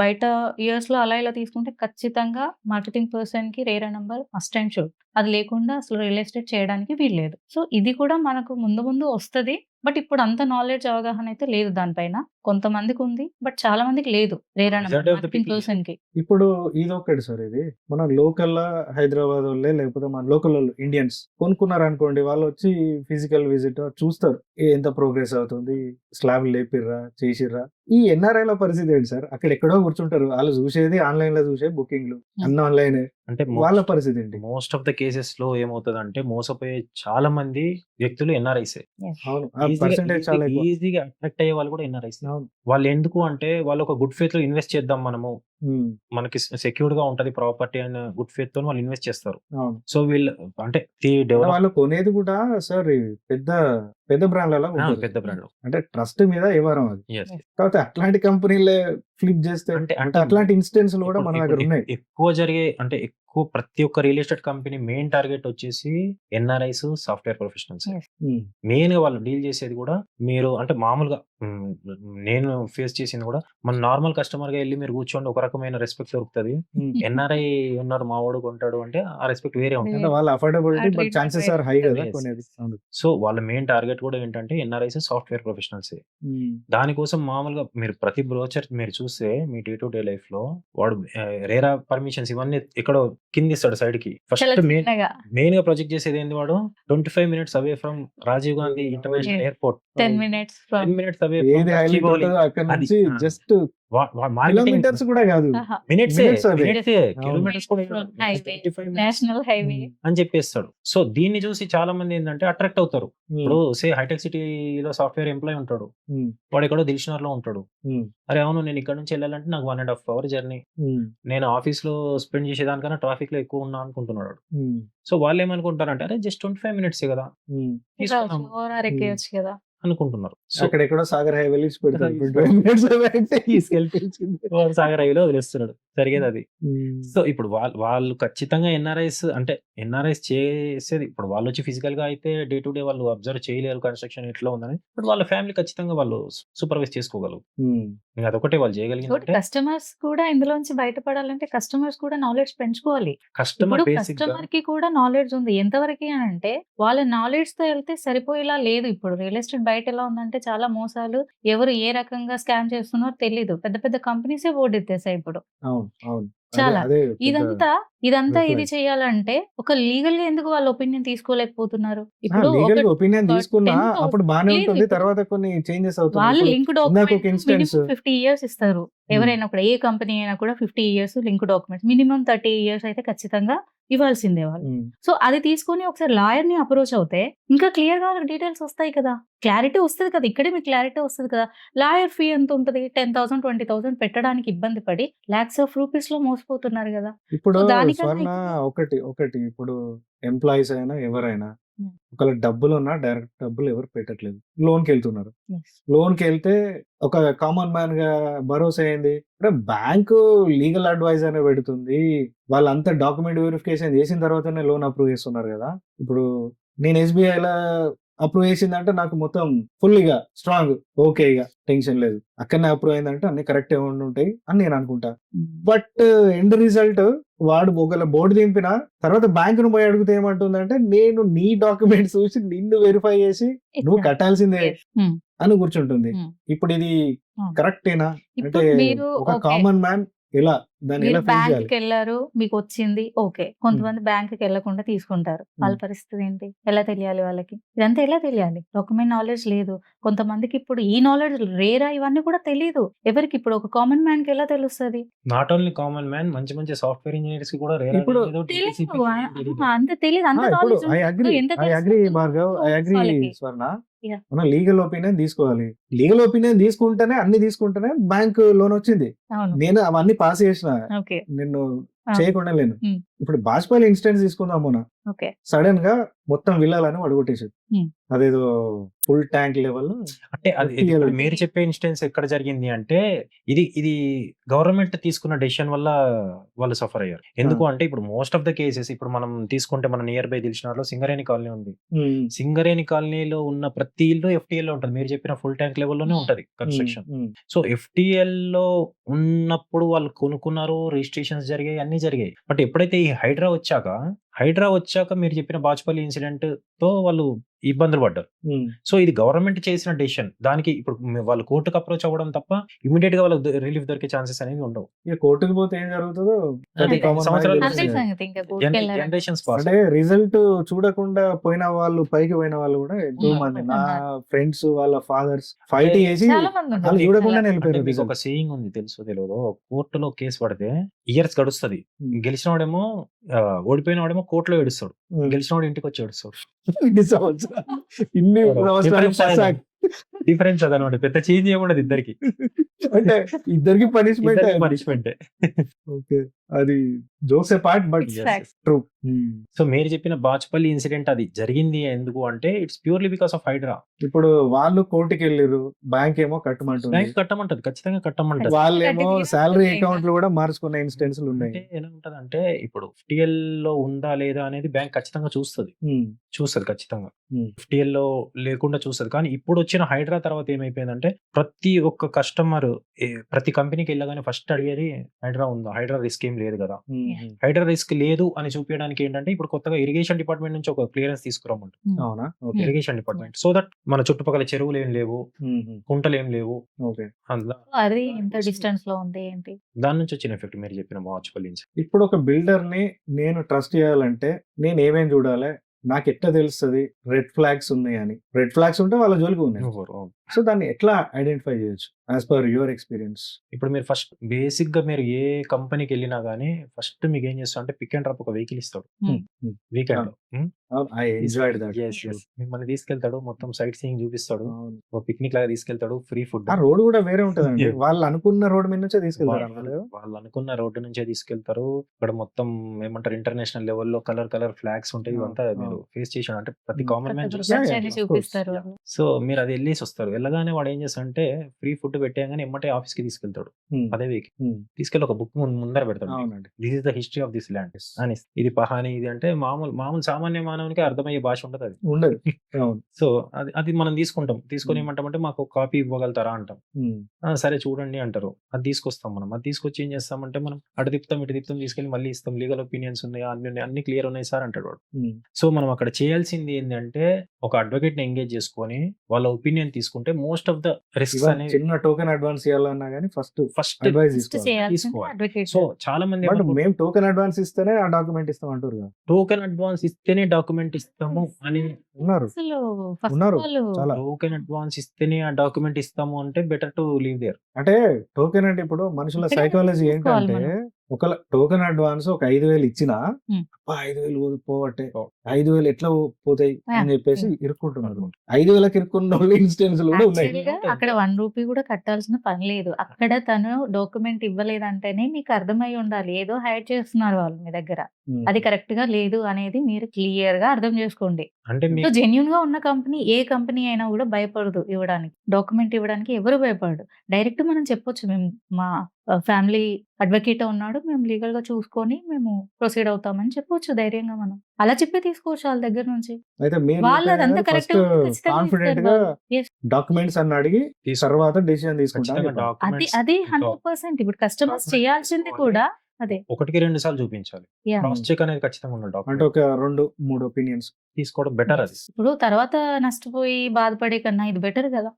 బయట ఇయర్స్ లో అలా ఇలా తీసుకుంటే ఖచ్చితంగా మార్కెటింగ్ పర్సన్ కి RERA number must and should. అది లేకుండా అసలు రియల్ ఎస్టేట్ చేయడానికి వీల్లేదు. సో ఇది కూడా మనకు ముందు వస్తది. బట్ ఇప్పుడు అంత నాలెడ్జ్ అవగాహన అయితే లేదు దానిపైన. కొంతమందికి ఉంది, బట్ చాలా మందికి లేదు రేరా నెంబర్ మార్కెటింగ్ పర్సన్ కి. ఇప్పుడు ఇది ఒకటి సార్, ఇది మన లోకల్ హైదరాబాద్ వాళ్ళే లేకపోతే మన లోకల్ ఇండియన్స్ కొనుక్కున్నారు అనుకోండి, వాళ్ళు వచ్చి ఫిజికల్ విజిట్ చూస్తారు ఎంత ప్రోగ్రెస్ అవుతుంది, స్లాబ్ లేపిర్రా చేసిర్రా. ఈ ఎన్ఆర్ఐ లో పరిస్థితి ఏంటి సార్? అక్కడ ఎక్కడో కూర్చుంటారు, వాళ్ళు చూసేది ఆన్లైన్ లో చూసే బుకింగ్లు అన్ని ఆన్లైన్. అంటే వాళ్ళ పరిస్థితి ఏంటి? మోస్ట్ ఆఫ్ ద కేసెస్ లో ఏమవుతుంది అంటే మోసపోయే చాలా మంది వ్యక్తులు ఎన్ఆర్ఐస్. ఈజీగా అట్రాక్ట్ అయ్యే వాళ్ళు కూడా ఎన్ఆర్ఐస్. వాళ్ళు ఎందుకు అంటే వాళ్ళు ఒక గుడ్ ఫేత్ లో ఇన్వెస్ట్ చేద్దాం, మనము మనకి సెక్యూర్డ్ గా ఉంటది ప్రాపర్టీ అని గుడ్ ఫేత్ తో వాళ్ళు ఇన్వెస్ట్ చేస్తారు. సో వీళ్ళు అంటే వాళ్ళు కొనేది కూడా సార్ పెద్ద బ్రాండ్లలో, పెద్ద బ్రాండ్ అంటే ట్రస్ట్ మీద వ్యవహారం అది. కాకపోతే అట్లాంటి కంపెనీలే ఫ్లిప్ చేస్తే అంటే అట్లాంటి ఇన్సిడెంట్స్ కూడా మన దగ్గర ఉన్నాయి. ఎక్కువ జరిగే అంటే ప్రతి ఒక్క real estate company main target వచ్చేసి ఎన్ఆర్ఐస్, సాఫ్ట్వేర్ ప్రొఫెషనల్స్. మెయిన్ గా వాళ్ళు డీల్ చేసేది కూడా మీరు అంటే మామూలుగా నేను ఫేస్ చేసింది కూడా, మన నార్మల్ కస్టమర్ గా వెళ్ళి మీరు కూర్చోండి ఒక రకమైన రెస్పెక్ట్ దొరుకుతుంది. ఎన్ఆర్ఐ ఉన్నారు మా వాడు కొంటాడు అంటే ఆ రెస్పెక్ట్ వేరే ఉంటుంది. వాళ్ళ affordability but chances are high కదా కొనేది. సో వాళ్ళ మెయిన్ టార్గెట్ కూడా ఏంటంటే ఎన్ఆర్ఐస్, సాఫ్ట్వేర్ ప్రొఫెషనల్స్. దానికోసం మామూలుగా మీరు ప్రతి బ్రోచర్ మీరు చూస్తే మీ డే టు డే లైఫ్ లో వాడు రేరా పర్మిషన్స్ ఇవన్నీ ఎక్కడో కింద ఇస్తాడు సైడ్ కి. ఫస్ట్ మెయిన్ గా ప్రాజెక్ట్ చేసేది ఏంది, వాడు 25 minutes away from Rajiv Gandhi international airport, 10 minutes away అక్కడ నుంచి జస్ట్ కిలోమీటర్స్ కూడా కాదు, నేషనల్ హైవే అని చెప్పేస్తాడు. సో దీన్ని చూసి చాలా మంది ఏంటంటే అట్రాక్ట్ అవుతారు. ఇప్పుడు హైటెక్ సిటీలో సాఫ్ట్వేర్ ఎంప్లాయ్ ఉంటాడు, వాడు ఎక్కడో దిల్షనర్ లో ఉంటాడు. అరే అవును, నేను ఇక్కడ నుంచి వెళ్ళాలంటే నాకు 1.5 hour జర్నీ, నేను ఆఫీస్ లో స్పెండ్ చేసేదానికన్నా ట్రాఫిక్ లో ఎక్కువ ఉన్నా అనుకుంటున్నాడు. సో వాళ్ళు ఏమనుకుంటారంటే అరే జస్ట్ 25 minutes కదా కదా అనుకుంటున్నారు. అక్కడెక్కడో సాగర్ హైవే సాగర్ హైవేలో వదిలేస్తున్నాడు, జరిగేది అది. సో ఇప్పుడు వాళ్ళు ఖచ్చితంగా ఎన్ఆర్ఐస్ అంటే ఎన్ఆర్ఐస్ చేసేది, ఇప్పుడు వాళ్ళు వచ్చి ఫిజికల్ గా అయితే డే టు డే వాళ్ళు అబ్జర్వ్ చేయలేరు కన్స్ట్రక్షన్ ఎట్లా ఉందని, ఇప్పుడు వాళ్ళ ఫ్యామిలీ ఖచ్చితంగా వాళ్ళు సూపర్వైజ్ చేసుకోగలరు. అదొకటే వాళ్ళు చేయగలిగింది. కస్టమర్స్ కూడా ఇందులోంచి బయటపడాలంటే కస్టమర్స్ కూడా నాలెడ్జ్ పెంచుకోవాలి. కస్టమర్ కి కూడా నాలెడ్జ్ ఉంది ఎంతవరకు అని అంటే, వాళ్ళ నాలెడ్జ్ తో వెళ్తే సరిపోయేలా లేదు. ఇప్పుడు రియల్ ఎస్టేట్ బయట ఎలా ఉందంటే చాలా మోసాలు, ఎవరు ఏ రకంగా స్కామ్ చేస్తున్నారో తెలీదు. పెద్ద పెద్ద కంపెనీసే బోర్డు ఎత్తేసాయి ఇప్పుడు. చాలా ఇదంతా ఇది చేయాలంటే ఒక లీగల్ గా ఎందుకు వాళ్ళ ఒపీనియన్ తీసుకోలేకపోతున్నారు? ఇప్పుడు ఒపీనియన్ తీసుకున్నా అప్పుడు బానే ఉంటుంది, తర్వాత కొన్ని చేంజెస్ అవుతాయి. వాళ్ళు లింక్ డాక్యుమెంట్స్ మినిమం 50 years ఇస్తారు. ఎవరైనా కూడా ఏ కంపెనీ అయినా కూడా 50 years link documents, minimum 30 years అయితే ఖచ్చితంగా ఇవ్వాల్సిందే వాళ్ళు. సో అది తీసుకొని ఒకసారి లాయర్ ని అప్రోచ్ అవుతే ఇంకా క్లియర్ గా డీటెయిల్స్ వస్తాయి కదా, క్లారిటీ వస్తుంది కదా. ఇక్కడే మీకు క్లారిటీ వస్తుంది కదా. లాయర్ ఫీ ఎంత ఉంటుంది? 10,000 20,000 పెట్టడానికి ఇబ్బంది పడి lakhs of rupees లో మోసపోతున్నారు కదా. ఇప్పుడు ఒకటి ఇప్పుడు ఎంప్లాయీస్ అయినా ఎవరైనా Hmm. ఒకవేళ డబ్బులు ఉన్నా డైరెక్ట్ డబ్బులు ఎవరు పెట్టట్లేదు, లోన్కి వెళ్తున్నారు. Yes. లోన్కి వెళ్తే ఒక కామన్ మ్యాన్ గా భరోసా ఏంది, అంటే బ్యాంకు లీగల్ అడ్వైజ్ అనే పెడుతుంది, వాళ్ళంతా డాక్యుమెంట్ వెరిఫికేషన్ చేసిన తర్వాతనే లోన్ అప్రూవ్ చేస్తున్నారు కదా. ఇప్పుడు నేను ఎస్బీఐలో అప్రూవ్ చేసిందంటే నాకు మొత్తం ఫుల్ ఇక స్ట్రాంగ్, ఓకే, ఇక టెన్షన్ లేదు, అక్కడనే అప్రూవ్ అయిందంటే అన్ని కరెక్ట్ ఉంటాయి అని నేను అనుకుంటా. బట్ ఎండ్ రిజల్ట్ వాడు ఒకవేళ బోర్డు దింపిన తర్వాత బ్యాంకును పోయి అడిగితే ఏమంటుందంటే, నేను నీ డాక్యుమెంట్స్ చూసి నిన్ను వెరిఫై చేసి నువ్వు కట్టాల్సిందే Yes. Hmm. అని కూర్చుంటుంది. Hmm. ఇప్పుడు ఇది Hmm. కరెక్టేనా? ఇప్పుడు అంటే మీరు ఒక ఓకే కామన్ మ్యాన్ ఎలా దాన్ని మీరు ఎలా ఫేస్ చేయాలి? బ్యాంక్కి వెళ్ళారు, మీకు వచ్చింది, ఓకే. కొంతమంది బ్యాంక్కి వెళ్ళకుండా తీసుకుంటారు, వాళ్ళ పరిస్థితి ఏంటి, ఎలా తెలియాలి వాళ్ళకి? ఇదంతా ఎలా తెలియాలి? డాక్యుమెంట్ నాలెడ్జ్ లేదు కొంతమందికి. ఇప్పుడు ఈ నాలెడ్జ్ రేరా, ఇవన్నీ కూడా తెలియదు ఎవరికి. ఇప్పుడు ఒక కామన్ మ్యాన్ కి ఎలా తెలుస్తుంది? నాట్ ఓన్లీ కామన్ మ్యాన్, మంచి మంచి సాఫ్ట్వేర్ ఇంజనీర్స్ కి కూడా రేరా ఇప్పుడు తెలియదు, అంత తెలియదు, అంత ఇప్పుడు నాలెడ్జ్ ఐ అగ్రి, ఎంత ఐ అగ్రి తెలుసుకుంటున్నారు భార్గవ్, ఐ అగ్రి వాళ్ళకి? స్వర్ణ. Yeah. మనం లీగల్ ఒపీనియన్ తీసుకోవాలి. లీగల్ ఒపీనియన్ తీసుకుంటేనే అన్ని తీసుకుంటేనే బ్యాంక్ లోన్ వచ్చింది. అవును, నేను అవన్నీ పాస్ చేసిన, ఓకే. నిన్ను ఆ, చేయకుండా లేను. ఉమ్, ఇప్పుడు బాజ్పేయి ఇన్సిడెంట్స్ తీసుకుందాం మొన్న. ఓకే. సడన్ గా మొత్తం విల్లాలని అడుగుట్టేసాడు. ఉమ్, అదేదో ఫుల్ ట్యాంక్ లెవెల్ అంటే అది FTL ఇప్పుడు మీరు చెప్పే ఇన్స్టెన్స్ ఎక్కడ జరిగింది అంటే, ఇది గవర్నమెంట్ తీసుకున్న డెసిషన్ వల్ల వాళ్ళు సఫర్ అయ్యారు. ఎందుకు అంటే ఇప్పుడు మోస్ట్ ఆఫ్ ద కేసెస్ ఇప్పుడు మనం తీసుకుంటే మన నియర్ బై దిల్షనాలో సింగరేణి కాలనీ ఉంది. సింగరేణి కాలనీలో ఉన్న ప్రతి ఇల్లు ఎఫ్టీఎల్ లో ఉంటుంది. మీరు చెప్పిన ఫుల్ ట్యాంక్ లెవెల్లోనే ఉంటది కన్స్ట్రక్షన్. సో ఎఫ్టీఎల్ లో ఉన్నప్పుడు వాళ్ళు కొనుక్కున్నారు, రిజిస్ట్రేషన్స్ జరిగాయి, అన్ని జరిగాయి. బట్ ఎప్పుడైతే ఈ హైడ్రా వచ్చాక మీరు చెప్పిన బాజ్పల్లి ఇన్సిడెంట్ తో వాళ్ళు ఇబ్బందులు పడ్డారు. సో ఇది గవర్నమెంట్ చేసిన డెసిషన్. దానికి ఇప్పుడు వాళ్ళు కోర్టుకు అప్రోచ్ అవ్వడం తప్ప ఇమీడియట్ గా వాళ్ళకి రిలీఫ్ దొరికే ఛాన్సెస్ అనేవి ఉండవు. ఇక కోర్టుకు పోతే ఏం జరుగుతుందో అదే, ప్రతి కామన్ సంవత్సరాలు మ్యాన్ అంతే తెలుస్తుంది. సంగతి. ఇంకా కోర్టుకెళ్ళారంటే జనరేషన్స్ పాస్. అంటే రిజల్ట్ చూడకుండా పోయిన వాళ్ళు, పైకి పోయిన వాళ్ళు కూడా ఎంతో మంది, నా ఫ్రెండ్స్ వాళ్ళ ఫాదర్స్ ఫైట్ అంటే చేసి చాలా మంది వాళ్ళు ఉన్నారు చూడకుండా అలా. వెళ్ళిపోయారు మీకు ఒక రిజల్ట్. సేయింగ్ ఉంది, తెలుసో తెలియదు, కోర్టులో కేసు పడితే ఇయర్స్ గడుస్తుంది. గెలిచిన వాడేమో ఓడిపోయిన వాడేమో కోర్టులో ఏడుస్తాడు, గెలిచిన వాడు ఇంటికి వచ్చి ఏడుస్తాడు. ఇన్ని సంవత్సరాలు, ఇన్ని సంవత్సరాలు పసాక్. డిఫరెన్స్ అదనమాట, పెద్ద చేంజ్ ఏముండదు ఇద్దరికి. అంటే ఇద్దరికి పనిష్మెంట్. పనిష్మెంట్. ఓకే, అది jokes apart, but It's fact. True. So మీరు చెప్పిన బాజ్పల్లి ఇన్సిడెంట్ అది జరిగింది ఎందుకు అంటే it's purely because of HYDRAA. ఇప్పుడు వాళ్ళు కోర్టుకి వెళ్ళిరు, బ్యాంక్ ఏమో కట్టమంటుంది, బ్యాంక్ కట్టమంటది, ఖచ్చితంగా కట్టమంటది. వాళ్ళేమో కట్టి శాలరీ తీసుకుంటే అకౌంట్లు కూడా మార్చుకునే ఇన్స్టెన్స్ ఉన్నాయి. అంటే ఎలా ఉంటది అంటే ఇప్పుడు FTL లో ఉందా లేదా అనేది బ్యాంక్ ఖచ్చితంగా చూస్తుంది ఖచ్చితంగా. FTL లో లేకుండా చూస్తుంది. కానీ ఇప్పుడు వచ్చిన హైడ్రా తర్వాత ఏమైపోయిందంటే ప్రతి ఒక్క కస్టమర్ ప్రతి కంపెనీకి వెళ్ళగానే ఫస్ట్ అడిగేది హైడ్రా ఉందా, హైడ్రా రిస్క్ ఏం లేదు కదా. హైడ్రా రిస్క్ లేదు అని చూపించడానికి ఏంటంటే ఇప్పుడు కొత్తగా ఇరిగేషన్ డిపార్ట్మెంట్ నుంచి ఒక క్లియరెన్స్ తీసుకురామంటారు. అవునా? ఇరిగేషన్ డిపార్ట్మెంట్, సో దట్ మన చుట్టుపక్కల చెరువులు ఏం లేవు, కుంటలు ఏం లేవు, ఓకే. అది ఎంత డిస్టెన్స్ లో ఉంది ఏంటి, దాని నుంచి వచ్చిన ఎఫెక్ట్ మీరు చెప్పిన బాజ్పల్లి ఇన్సిడెంట్. ఇప్పుడు ఒక బిల్డర్ ని నేను ట్రస్ట్ చేయాలంటే నేను ఏమేం చూడాలి, నాకు ఎట్లా తెలుస్తుంది రెడ్ ఫ్లాగ్స్ ఉన్నాయి అని? రెడ్ ఫ్లాగ్స్ ఉంటే వాళ్ళ జోలికి ఉన్నాయి. సో దాన్ని ఎట్లా ఐడెంటిఫై చేయొచ్చు యాజ్ పర్ యువర్ ఎక్స్పీరియన్స్? ఇప్పుడు మీరు ఫస్ట్ బేసిక్ గా మీరు ఏ కంపెనీకి వెళ్ళినా గానీ ఫస్ట్ మీకు ఏం చేస్తా అంటే పిక్ అండ్ డ్రాప్ ఒక వెహికల్ ఇస్తాడు వీకెండ్ లో. I enjoyed that. మిమ్మల్ని తీసుకెళ్తాడు, మొత్తం సైట్ సీయింగ్ చూపిస్తాడు, ఒక పిక్నిక్ లాగా తీసుకెళ్తాడు, ఫ్రీ ఫుడ్. ఆ రోడ్ కూడా వేరే ఉంటదండి, వాళ్ళు అనుకున్న రోడ్ మీద నుంచే తీసుకెళ్తారు. వాళ్ళు అనుకున్న రోడ్డు నుంచే తీసుకెళ్తారు. ఇక్కడ మొత్తం ఏమంటారు ఇంటర్నేషనల్ లెవెల్లో కలర్ ఫ్లాగ్స్ ఉంటాయి. ఇవంతా మీరు ఫేస్ చేసాడు అంటే ప్రతి కామన్ మ్యాన్ చూపిస్తారు. సో మీరు అది వెళ్ళేసి వస్తారు. వెళ్ళగానే వాడు ఏం చేస్తాడంటే ఫ్రీ ఫుడ్ పెట్టేగానే ఎమ్మటే ఆఫీస్ కి తీసుకెళ్తాడు. అదే వీక్ తీసుకెళ్ళి ఒక బుక్ ముందర పెడతాడు, this is the history of this land అని. ఇది పహాని, ఇది అంటే మామూలు సామాన్య మానవునికి అర్థమయ్యే భాష ఉండదు, అది ఉండదు. సో అది మనం తీసుకొని ఏమంటామంటే మాకు ఒక కాపీ ఇవ్వగలుగుతారా అంటాం. సరే చూడండి అంటారు, అది తీసుకొస్తాం. మనం అది తీసుకొచ్చి ఏం చేస్తామంటే మనం అటు తిప్పుతాం ఇటు తిప్పుతాం, తీసుకెళ్ళి మళ్ళీ ఇస్తాం. లీగల్ ఒపీనియన్స్ ఉన్నాయా, అన్ని క్లియర్ ఉన్నాయి సార్ అంటాడు వాడు. సో మనం అక్కడ చేయాల్సింది ఏంటంటే ఒక అడ్వకేట్ ని ఎంగేజ్ చేసుకొని వాళ్ళ ఒపీనియన్ తీసుకుంటే మోస్ట్ ఆఫ్ ద రిస్క్ అనేది చిన్న టోకెన్ అడ్వాన్స్ ఇవ్వాలన్నా కానీ ఫస్ట్ అడ్వైస్ తీసుకోవాలి. సో చాలా మంది మేము టోకెన్ అడ్వాన్స్ ఇస్తేనే ఆ డాక్యుమెంట్ ఇస్తాం అంటారు. టోకెన్ అడ్వాన్స్ ఇస్తేనే డాక్యుమెంట్ ఇస్తాము అని ఉన్నారు. చాలా టోకెన్ అడ్వాన్స్ ఇస్తేనే ఆ డాక్యుమెంట్ ఇస్తాము అంటే బెటర్ టు లీవ్ దేర్. అంటే టోకెన్ అంటే ఇప్పుడు మనుషుల సైకాలజీ ఏంటంటే ఒకవేళ టోకెన్ అడ్వాన్స్ ఒక 5,000 ఇచ్చినా Hmm. 5,000 పోవట్టే పో. 5,000 ఎట్లా పోతాయి అని చెప్పేసి ఇరుక్కుంటున్నారు. 5,000కి ఇరుక్కున్న వాళ్ళు ఇన్స్టెన్స్ కూడా ఉన్నాయి. యాక్చువల్గా అక్కడ 1 రూపీ కూడా కట్టాల్సిన పని లేదు. అక్కడ తను డాక్యుమెంట్ ఇవ్వలేదంటేనే మీకు అర్థమై ఉండాలి ఏదో హైడ్ చేస్తున్నారు వాళ్ళు మీ దగ్గర. Hmm. అది కరెక్ట్ గా లేదు అనేది మీరు క్లియర్ గా అర్థం చేసుకోండి. అంటే సో మీకు జెన్యున్ గా ఉన్న కంపెనీ ఏ కంపెనీ అయినా కూడా భయపడదు ఇవ్వడానికి. డాక్యుమెంట్ ఇవ్వడానికి ఎవరు భయపడరు. డైరెక్ట్ మనం చెప్పొచ్చు మేము మా ఫ్యామిలీ అడ్వకేట్ ఉన్నాడు, మేము లీగల్ గా చూసుకొని మేము ప్రొసీడ్ అవుతామని చెప్పొచ్చు ధైర్యంగా మనం. అలా చెప్పి తీసుకోవచ్చు వాళ్ళ దగ్గర నుంచి. అయితే మీరు వాళ్ళు అదంతా ఫస్ట్ కరెక్ట్ కాన్ఫిడెంట్ గా Yes. డాక్యుమెంట్స్ అన్ని అడిగి తర్వాత డెసిషన్ తీసుకుంటాను. ఖచ్చితంగా అది డాక్యుమెంట్స్ అది 100% ఇప్పుడు కస్టమర్స్ Document చేయాల్సింది తీసుకోవాలి. కూడా అదే. 1-2 సార్లు చూపించాలి. Yeah. క్రాస్ చెక్ అనేది ఖచ్చితంగా ఉండాలి. అంటే డాక్యుమెంట్ ఒక 2-3 ఒపీనియన్స్. తీసుకోవడం బెటర్ అది. ఇప్పుడు తర్వాత నష్టపోయి బాధపడే కన్నా ఇది బెటర్ కదా.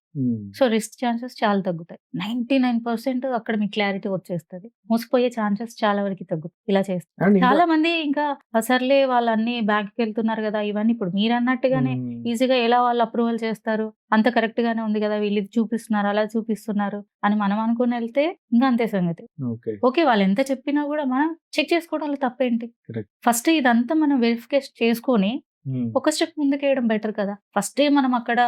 సో రిస్క్ ఛాన్సెస్ చాలా తగ్గుతాయి. 99% అక్కడ మీకు క్లారిటీ వచ్చేస్తుంది. మోసపోయే ఛాన్సెస్ చాలా వరకు తగ్గుతాయి ఇలా చేస్తే. అండ్ ఇంకా చాలా మంది ఇంకా సర్లే వాళ్ళు అన్ని బ్యాంక్ వెళ్తున్నారు కదా ఇవన్నీ ఇప్పుడు మీరు అన్నట్టుగానే ఈజీగా ఎలా వాళ్ళు అప్రూవల్ చేస్తారు, అంత కరెక్ట్ గానే ఉంది కదా వీళ్ళు ఇది చూపిస్తున్నారు అలా చూపిస్తున్నారు అని మనం అనుకుని వెళ్తే ఇంకా అంతే సంగతి. ఓకే. ఓకే వాళ్ళు ఎంత చెప్పినా కూడా మనం చెక్ చేసుకోవడంలో తప్పేంటి. Correct. ఫస్ట్ ఇదంతా మనం వెరిఫికేషన్ చేసుకొని ఒక స్టెప్ ముందుకేయడం బెటర్ కదా. ఫస్టే మనం అక్కడ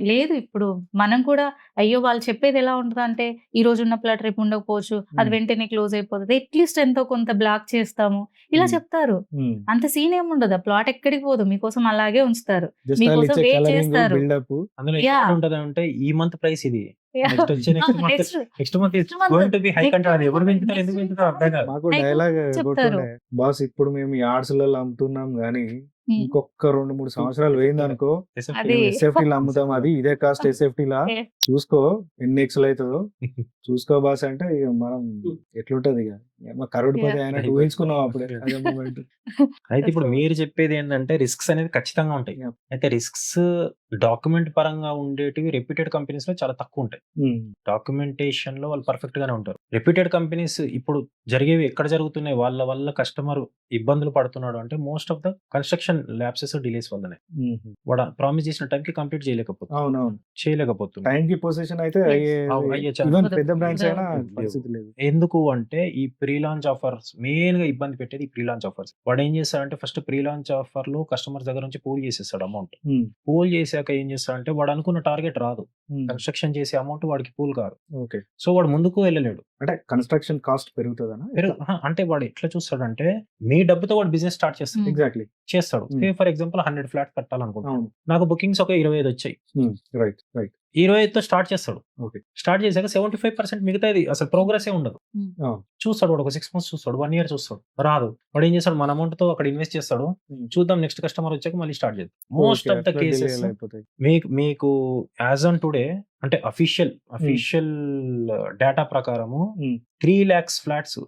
లేదు ఇప్పుడు మనం కూడా అయ్యో వాళ్ళు చెప్పేది ఎలా ఉంటుంది అంటే ఈ రోజు ఉన్న ప్లాట్ రేపు ఉండకపోవచ్చు, అది వెంటనే క్లోజ్ అయిపోతుంది, అట్లీస్ట్ ఎంతో కొంత బ్లాక్ చేస్తాము ఇలా చెప్తారు. అంత సీన్ ఏముండదు, ఆ ప్లాట్ ఎక్కడికి పోదు, మీకోసం అలాగే ఉంచుతారు, మీకోసం వెయిట్ చేస్తారు. బిల్డప్ అందులో Yeah. ఏం ఉంటది అంటే ఈ మంత్ ప్రైస్ ఇది, Yeah. నెక్స్ట్ వచ్చే next month Next. Next month Next month. Going to be high Next control. అది ఎవరు month. పెంచుతారు ఎందుకు పెంచుతారు అర్థం కాదు. మాకు Like డైలాగ్ చెప్తారు. కొట్టుండే, బాస్ ఇప్పుడు మేము యార్డ్స్లలో అమ్ముతున్నాం గానీ Hmm. ఇంకొక 2-3 సంవత్సరాలు పోయిందనుకో అది ఎస్ఎఫ్టీలో అమ్ముతాం, అది ఇదే కాస్ట్ ఎస్ఎఫ్టీలా Okay. చూసుకో ఎన్ని ఎక్స్లు అవుతుందో చూసుకో బాస్ అంటే ఇక మనం ఎట్లుంటది ఇక కరోడ్పతి Yeah. అయినట్టు ఊహించుకున్నాం అప్పుడే అదే moment. అయితే ఇప్పుడు మీరు చెప్పేది ఏంటంటే రిస్క్స్ అనేది ఖచ్చితంగా ఉంటాయి. Yeah. అయితే రిస్క్స్ డాక్యుమెంట్ పరంగా ఉండేటివి రెప్యూటెడ్ కంపెనీస్ లో చాలా తక్కువ ఉంటాయి. Hmm. డాక్యుమెంటేషన్ లో వాళ్ళు పర్ఫెక్ట్ గానే ఉంటారు. రెప్యూటెడ్ కంపెనీస్ ఇప్పుడు జరిగేవి ఎక్కడ జరుగుతున్నాయి, వాళ్ళ వల్ల కస్టమర్ ఇబ్బందులు పడుతున్నాడు అంటే most of the construction lapses delays వల్లనే. Hmm. వాడు ప్రామిస్ చేసిన టైంకి కంప్లీట్ అవునవును చేయలేకపోతుంది. టైం కి పొజిషన్ అయితే Yes. అయ్యే ఛాన్స్ ఈవెన్ కుదరదు. పెద్ద బ్రాండ్స్ అయినా కుదరదు. పరిస్థితి లేదు. ఎందుకు అంటే ఈ ప్రీ లాంచ్ ఆఫర్స్ మెయిన్ గా ఇబ్బంది పెట్టేది ఈ ప్రీ లాంచ్ ఆఫర్స్. వాడు ఏం చేస్తాడంటే ఫస్ట్ ప్రీ లాంచ్ ఆఫర్ లో కస్టమర్ దగ్గర నుంచి పూల్ చేసేస్తాడు అమౌంట్. Hmm. పూల్ చేశాక ఏం చేస్తాడంటే వాడు అనుకున్న టార్గెట్ రాదు, Hmm. కన్స్ట్రక్షన్ చేసే అమౌంట్ వాడికి పూల్ కాదు, ఓకే. సో వాడు ముందుకు వెళ్ళలేడు. అంటే కన్స్ట్రక్షన్ కాస్ట్ పెరుగుతుందనా? అంటే వాడు ఎట్లా చూస్తాడంటే మీ డబ్బుతో వాడు బిజినెస్ స్టార్ట్ చేస్తాడు. ఎగ్జాక్ట్లీ. చేస్తాడు Hmm. ఫర్ ఎగ్జాంపుల్ 100 ఫ్లాట్ కట్టాలనుకుంటాను, అవును. నాకు బుకింగ్స్ ఒక 25 వచ్చాయి, రైట్ రైట్. 25తో స్టార్ట్ చేస్తాడు. ఓకే. స్టార్ట్ చేశాక 75% మిగతాది అసలు ప్రోగ్రెస్ ఏ ఉండదు. చూస్తాడు వాడు ఒక 6 months చూస్తాడు, 1 year చూస్తాడు, రాదు. వాడు ఏం చేస్తాడు మన అమౌంట్ తో అక్కడ ఇన్వెస్ట్ చేస్తాడు, చూద్దాం నెక్స్ట్ కస్టమర్ వచ్చాక మళ్ళీ స్టార్ట్ చేద్దాం. మోస్ట్ ఆఫ్ ద కేసెస్ మీకు యాజ్ ఆన్ టుడే అంటే అఫీషియల్ డేటా ప్రకారము 3 lakhs ఫ్లాట్స్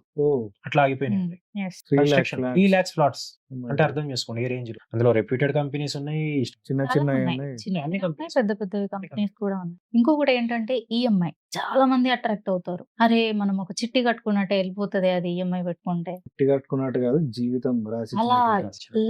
అట్లా ఆగిపోయినాయి. Yes. 3 lakhs ఫ్లాట్స్ అంటే అర్థం చేసుకోండి ఏ రేంజ్ లో. అందులో రెప్యూటెడ్ కంపెనీస్ ఉన్నాయి, చిన్న చాలా చిన్న ఉన్నాయి. ఉన్నాయి. చిన్న అన్ని ఉన్నాయి, companies. పెద్ద పెద్ద కంపెనీస్ కూడా ఉన్నాయి. ఇంకొకటి ఏంటంటే ఈఎంఐ చాలా మంది అట్రాక్ట్ అవుతారు. అరే మనం ఒక చిట్టి కట్టుకున్నట్టే వెళ్ళిపోతుంది అది ఈఎంఐ పెట్టుకుంటే, పెట్టి కట్టుకున్నట్టు కాదు జీవితం రాసి అలా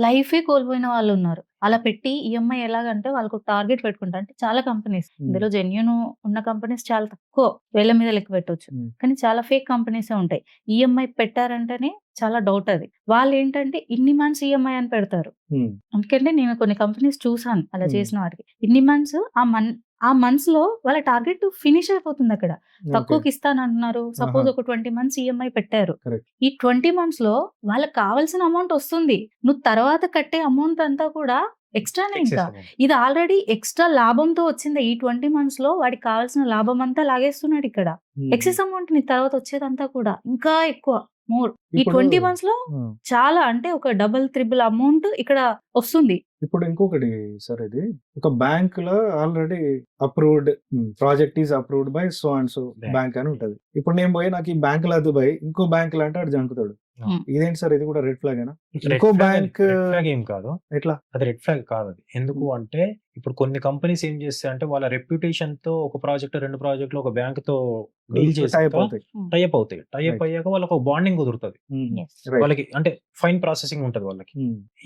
లైఫే కోల్పోయిన వాళ్ళు ఉన్నారు. అలా పెట్టి ఈఎంఐ ఎలాగంటే వాళ్ళకు టార్గెట్ పెట్టుకుంటారు. అంటే చాలా కంపెనీస్ ఇందులో జెన్యూన్ ఉన్న కంపెనీస్ చాలా తక్కువ, వేల మీద లెక్క పెట్టవచ్చు, కానీ చాలా ఫేక్ కంపెనీస్ ఉంటాయి. ఈఎంఐ పెట్టారంటేనే చాలా డౌట్ అది. వాళ్ళు ఏంటంటే ఇన్ని మంత్స్ ఈఎంఐ అని పెడతారు. ఎందుకంటే నేను కొన్ని కంపెనీస్ చూసాను అలా చేసిన వాటికి. ఇన్ని మంత్స్ ఆ మంత్స్ లో వాళ్ళ టార్గెట్ ఫినిష్ అయిపోతుంది. అక్కడ తక్కువకి ఇస్తానంటున్నారు. సపోజ్ ఒక 20 months ఈఎంఐ పెట్టారు. Correct. ఈ 20 months లో వాళ్ళకి కావాల్సిన అమౌంట్ వస్తుంది. నువ్వు తర్వాత కట్టే అమౌంట్ అంతా కూడా ఎక్స్ట్రానే. ఇంకా ఇది ఆల్రెడీ ఎక్స్ట్రా లాభంతో వచ్చింది. ఈ 20 months లో వాడికి కావాల్సిన లాభం అంతా లాగేస్తున్నాడు. ఇక్కడ ఎక్సెస్ అమౌంట్ నీ తర్వాత వచ్చేదంతా కూడా ఇంకా ఎక్కువ మోర్. ఈ ఇప్పుడు 20 months లో చాలా అంటే ఒక డబుల్ త్రిబుల్ అమౌంట్ ఇక్కడ వస్తుంది. ఇప్పుడు ఇంకొకటి సార్, ఇది ఒక బ్యాంక్ లో already approved project is approved by so and so bank అని ఉంటది. ఇప్పుడు నేను పోయి నాకు ఈ బ్యాంక్ లో బై ఇంకో బ్యాంక్ లో అంటే అటు జంకుతాడు. ఇదేంటి సార్, ఇది కూడా రెడ్ ఫ్లాగ్ ఏనా? ఇంకో బ్యాంక్ ఏం కాదు, ఎట్లా అది రెడ్ ఫ్లాగ్ కాదు. అది ఎందుకు అంటే ఇప్పుడు కొన్ని కంపెనీస్ ఏం చేస్తాయంటే వాళ్ళ రెప్యుటేషన్ తో ఒక ప్రాజెక్ట్ 2 ప్రాజెక్టులు ఒక బ్యాంక్ తో డీల్ టైప్ చేసాక అవుతాయి. టైప్ అవుతాయి. Type Right. అయ్యాక వాళ్ళకి ఒక బాండింగ్ కుదురుతుంది. Yes. రైట్. వాళ్ళకి అంటే ఫైన్ ప్రాసెసింగ్ ఉంటది వాళ్ళకి.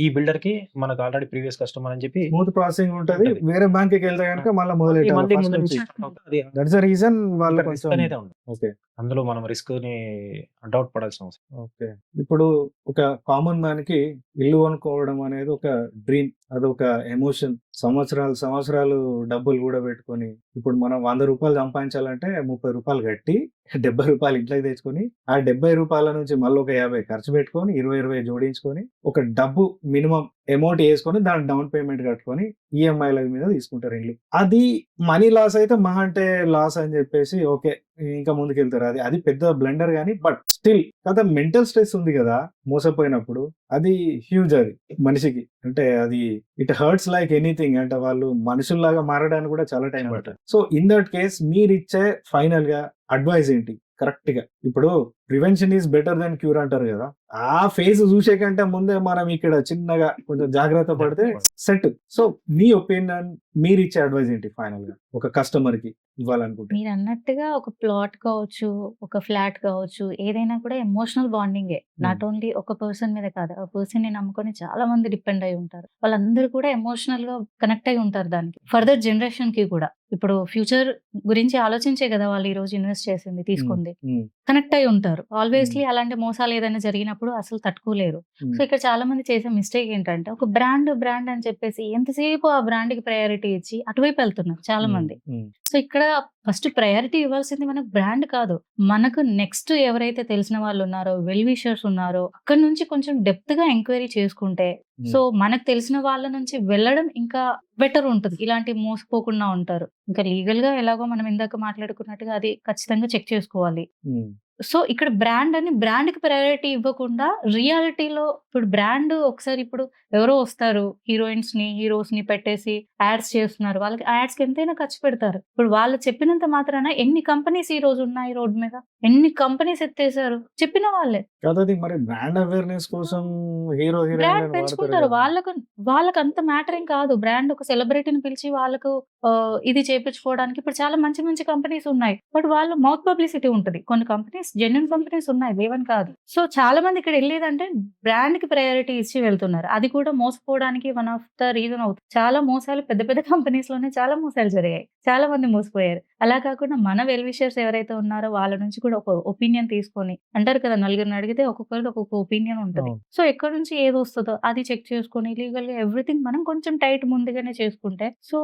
ఈ బిల్డర్ కి మనకు ఆల్రెడీ ప్రీవియస్ కస్టమర్ అని చెప్పి స్మూత్ ప్రాసెసింగ్ ఉంటది. ఉంటది. వేరే బ్యాంక్ కి వెళ్తే కనుక మళ్ళీ మొదలెట్టాలి మళ్ళీ ఫస్ట్ ముందు నుంచి. నుంచి start అవుతుంది. అది దట్స్ ద రీజన్ వాళ్ళు రిస్క్ కొంచెం అనేది ఉండదు. ఓకే. అందులో మనం రిస్క్ ని డౌట్ పడాల్సిన అవసరం. ఓకే. ఇప్పుడు ఒక కామన్ మ్యాన్ కి ఇల్లు కొనుక్కోవడం అనేది ఒక డ్రీమ్, అదొక ఎమోషన్. సంవత్సరాలు డబ్బులు కూడా పెట్టుకొని ఇప్పుడు మనం 100 రూపాయలు సంపాదించాలంటే 30 రూపాయలు కట్టి 70 రూపాయలు ఇంట్లోకి తెచ్చుకొని ఆ 70 రూపాయల నుంచి మళ్ళీ ఒక 50 ఖర్చు పెట్టుకొని 20 జోడించుకొని ఒక డబ్బు మినిమం అమౌంట్ వేసుకొని దాని డౌన్ పేమెంట్ కట్టుకొని ఈఎంఐల మీద తీసుకుంటారు ఇల్లు. అది మనీ లాస్ అయితే మహా అంటే లాస్ అని చెప్పేసి ఓకే ఇంకా ముందుకెళ్తారు. అది పెద్ద బ్లెండర్ కానీ బట్ స్టిల్ కదా మెంటల్ స్ట్రెస్ ఉంది కదా మోసపోయినప్పుడు, అది హ్యూజ్ అది మనిషికి. అంటే అది ఇట్ హర్ట్స్ లైక్ ఎనీథింగ్. అంటే వాళ్ళు మనుషుల్లాగా మారడానికి కూడా చాలా టైం పడుతుంది. సో ఇన్ దట్ కేస్ మీరు ఇచ్చే ఫైనల్ గా అడ్వైస్ ఏంటి కరెక్ట్ గా? ఇప్పుడు prevention is better then cure అంటారు కదా, ఆ ఫేజ్ చూసే కంటే ముందే మనం ఇక్కడ చిన్నగా కొంచెం జాగ్రత్త పడితే సెట్. సో మీ ఒపీనియన్, మీరు ఇచ్చే అడ్వైస్ ఏంటి ఫైనల్ గా ఒక కస్టమర్ కి ఇవ్వాలనుకుంటే? మీరు అన్నట్టుగా ఒక ప్లాట్ కావచ్చు, ఒక ఫ్లాట్ కావచ్చు, ఏదైనా కూడా ఎమోషనల్ బాండింగే. నాట్ ఓన్లీ ఒక పర్సన్ మీద కాదు, ఆ పర్సన్ ని నమ్ముకొని చాలా మంది డిపెండ్ అయి ఉంటారు. వాళ్ళందరూ కూడా ఎమోషనల్ గా కనెక్ట్ అయి ఉంటారు దానికి. ఫర్దర్ జనరేషన్ కి కూడా ఇప్పుడు ఫ్యూచర్ గురించి ఆలోచించే కదా వాళ్ళు ఈ రోజు ఇన్వెస్ట్ చేసింది, తీసుకుంది. కనెక్ట్ అయి ఉంటారు ఆల్వేస్లీ. అలాంటి మోసాలు ఏదైనా జరిగినప్పుడు అసలు తట్టుకోలేరు. సో ఇక్కడ చాలా మంది చేసే మిస్టేక్ ఏంటంటే ఒక బ్రాండ్ అని చెప్పేసి ఎంతసేపు ఆ బ్రాండ్ కి ప్రయారిటీ ఇచ్చి అటువైపు వెళ్తున్నారు చాలా మంది. సో ఇక్కడ ఫస్ట్ ప్రయారిటీ ఇవ్వాల్సింది మనకు బ్రాండ్ కాదు, మనకు నెక్స్ట్ ఎవరైతే తెలిసిన వాళ్ళు ఉన్నారో, వెల్ విషర్స్ ఉన్నారో, అక్కడ నుంచి కొంచెం డెప్త్ గా ఎంక్వైరీ చేసుకుంటే సో మనకు తెలిసిన వాళ్ళ నుంచి వెళ్ళడం ఇంకా బెటర్ ఉంటుంది. ఇలాంటి మోసపోకుండా ఉంటారు. ఇంకా లీగల్ గా ఎలాగో మనం ఇందాక మాట్లాడుకున్నట్టుగా అది ఖచ్చితంగా చెక్ చేసుకోవాలి. సో ఇక్కడ బ్రాండ్ కి ప్రయారిటీ ఇవ్వకుండా రియాలిటీలో ఇప్పుడు బ్రాండ్ ఒకసారి ఇప్పుడు ఎవరో వస్తారు హీరోయిన్స్ ని హీరోస్ ని పెట్టేసి యాడ్స్ చేస్తున్నారు, వాళ్ళకి యాడ్స్ కి ఎంతైనా ఖర్చు పెడతారు. ఇప్పుడు వాళ్ళు చెప్పినంత మాత్రాన ఎన్ని కంపెనీస్ ఈ రోజు ఉన్నాయి రోడ్ మీద, ఎన్ని కంపెనీస్ ఎత్తేసారు చెప్పిన వాళ్ళే కదా. మరి బ్రాండ్ అవేర్నెస్ కోసం హీరో బ్రాండ్ పెంచుకుంటారు. వాళ్ళకి అంత మ్యాటర్ ఏం కాదు. బ్రాండ్ ఒక సెలబ్రిటీని పిలిచి వాళ్ళకు ఇది చేయించుకోవడానికి ఇప్పుడు చాలా మంచి మంచి కంపెనీస్ ఉన్నాయి. బట్ వాళ్ళు మౌత్ పబ్లిసిటీ ఉంటుంది. కొన్ని కంపెనీస్ జెన్యున్ కంపెనీస్ ఉన్నాయి, లేవని కాదు. సో చాలా మంది ఇక్కడ వెళ్ళేదంటే బ్రాండ్ కి ప్రయారిటీ ఇచ్చి వెళ్తున్నారు. అది కూడా మోసపోవడానికి వన్ ఆఫ్ ద రీజన్ అవుతుంది. చాలా మోసాలు పెద్ద పెద్ద కంపెనీస్ లోనే చాలా మోసాలు జరిగాయి, చాలా మంది మోసపోయారు. అలా కాకుండా మన వెల్ విషర్స్ ఎవరైతే ఉన్నారో వాళ్ళ నుంచి కూడా ఒక ఒపీనియన్ తీసుకొని, అంటారు కదా నలుగురిని అడిగితే ఒక్కొక్కరిది ఒక్కొక్క ఒపీనియన్ ఉంటుంది. సో ఎక్కడి నుంచి ఏది వస్తుందో అది చెక్ చేసుకొని లీగల్ గా ఎవ్రీథింగ్ మనం కొంచెం టైట్ ముందుగానే చేసుకుంటే సో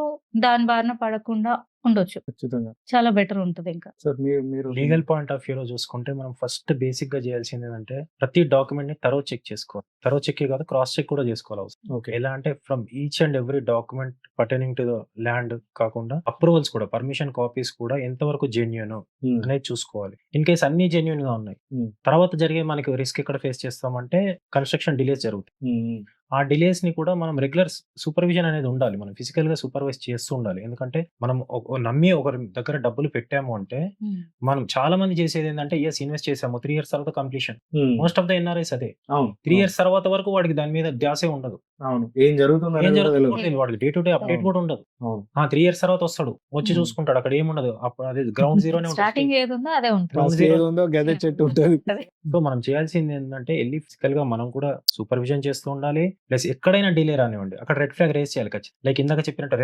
దాని బారిన పడకుండా ఉండొచ్చు. ఖచ్చితంగా చాలా బెటర్ ఉంటుంది. ఇంకా సార్ మీరు లీగల్ పాయింట్ ఆఫ్ వ్యూలో చూసుకుంటే మనం ఫస్ట్ బేసిక్ గా చేయాల్సింది ఏంటంటే ప్రతి డాక్యుమెంట్ ని తరో చెక్ చేసుకోవాలి. తరో చెక్ కాదు, క్రాస్ చెక్ కూడా చేసుకోవాలి అవసరం. ఓకే. ఎలా అంటే from each and every document pertaining to the land కాకుండా అప్రూవల్స్ కూడా, పర్మిషన్ కాపీస్ కూడా ఎంతవరకు జెన్యూన్ అనేది చూసుకోవాలి. ఇన్ కేస్ అన్ని జెన్యూన్ గా ఉన్నాయి, తర్వాత జరిగే మనకి రిస్క్ ఎక్కడ ఫేస్ చేస్తామంటే కన్స్ట్రక్షన్ డిలేస్ జరుగుతాయి. ఆ డిలేస్ ని కూడా మనం రెగ్యులర్ సూపర్విజన్ అనేది ఉండాలి. మనం ఫిజికల్ గా సూపర్వైజ్ చేస్తూ ఉండాలి. ఎందుకంటే మనం నమ్మి ఒకరి దగ్గర డబ్బులు పెట్టాము అంటే మనం చాలా మంది చేసేది ఏంటంటే ఇన్వెస్ట్ చేసాము 3 years తర్వాత completion. Most of the NRIs అదే. 3 years తర్వాత వరకు వాడికి దాని మీద ధ్యాసే ఉండదు. ఏం జరుగుతుంది వాడికి డే టు డే అప్డేట్ కూడా ఉండదు. 3 years తర్వాత వస్తాడు, వచ్చి చూసుకుంటాడు, అక్కడ ఏముండదు. అప్పుడు అదే గ్రౌండ్ జీరోనే స్టార్టింగ్ ఏది ఉందో అదే ఉంటుంది. చెట్టు ఉంటుంది. సో మనం చేయాల్సింది ఏంటంటే వెళ్ళి ఫిజికల్ గా మనం కూడా సూపర్విజన్ చేస్తూ ఉండాలి. ప్లస్ ఎక్కడైనా డిలే రానివ్వండి అక్కడ రెడ్ ఫ్లాగ్ రేస్ చేయాలి ఖచ్చితంగా. లైక్ ఇందాక చెప్పినట్టు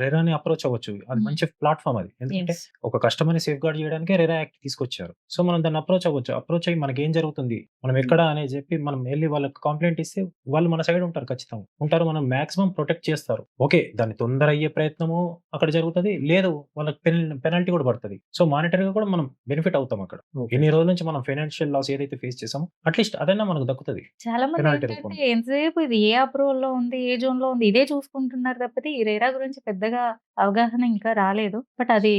రేరాని అప్రోచ్ అవ్వచ్చు. అది మంచి ప్లాట్ఫామ్ అది. ఎందుకంటే ఒక కస్టమర్ ని సేఫ్ గార్డ్ చేయడానికి రేరా యాక్ట్ తీసుకొచ్చారు. సో మనం దాన్ని అప్రోచ్ అవ్వచ్చు. అప్రోచ్ అయ్యి మనకి ఏం జరుగుతుంది, మనం ఎక్కడ అనేది చెప్పి మనం వెళ్ళి వాళ్ళకి కంప్లైంట్ ఇస్తే వాళ్ళు మన సైడ్ ఉంటారు, ఖచ్చితంగా ఉంటారు. మనం మాక్సిమం ప్రొటెక్ట్ చేస్తారు. ఓకే, దాన్ని తొందర అయ్యే ప్రయత్నము అక్కడ జరుగుతుంది, లేదు వాళ్ళకి పెనాల్టీ కూడా పడుతుంది. సో మానిటరీ గా కూడా మనం బెనిఫిట్ అవుతాం అక్కడ. ఎన్ని రోజుల నుంచి మనం ఫైనాన్షియల్ లాస్ ఏదైతే ఫేస్ చేసామో అట్లీస్ట్ అదైనా మనకు దక్కుతుంది. చాలా మంది ఎంతసేపు ఇది ఏ అప్రూవల్ లో ఉంది, ఏ జోన్ లో ఉంది, ఇదే చూసుకుంటున్నారు తప్పితే ఈ రేరా గురించి పెద్దగా అవగాహన ఇంకా రాలేదు. బట్ అది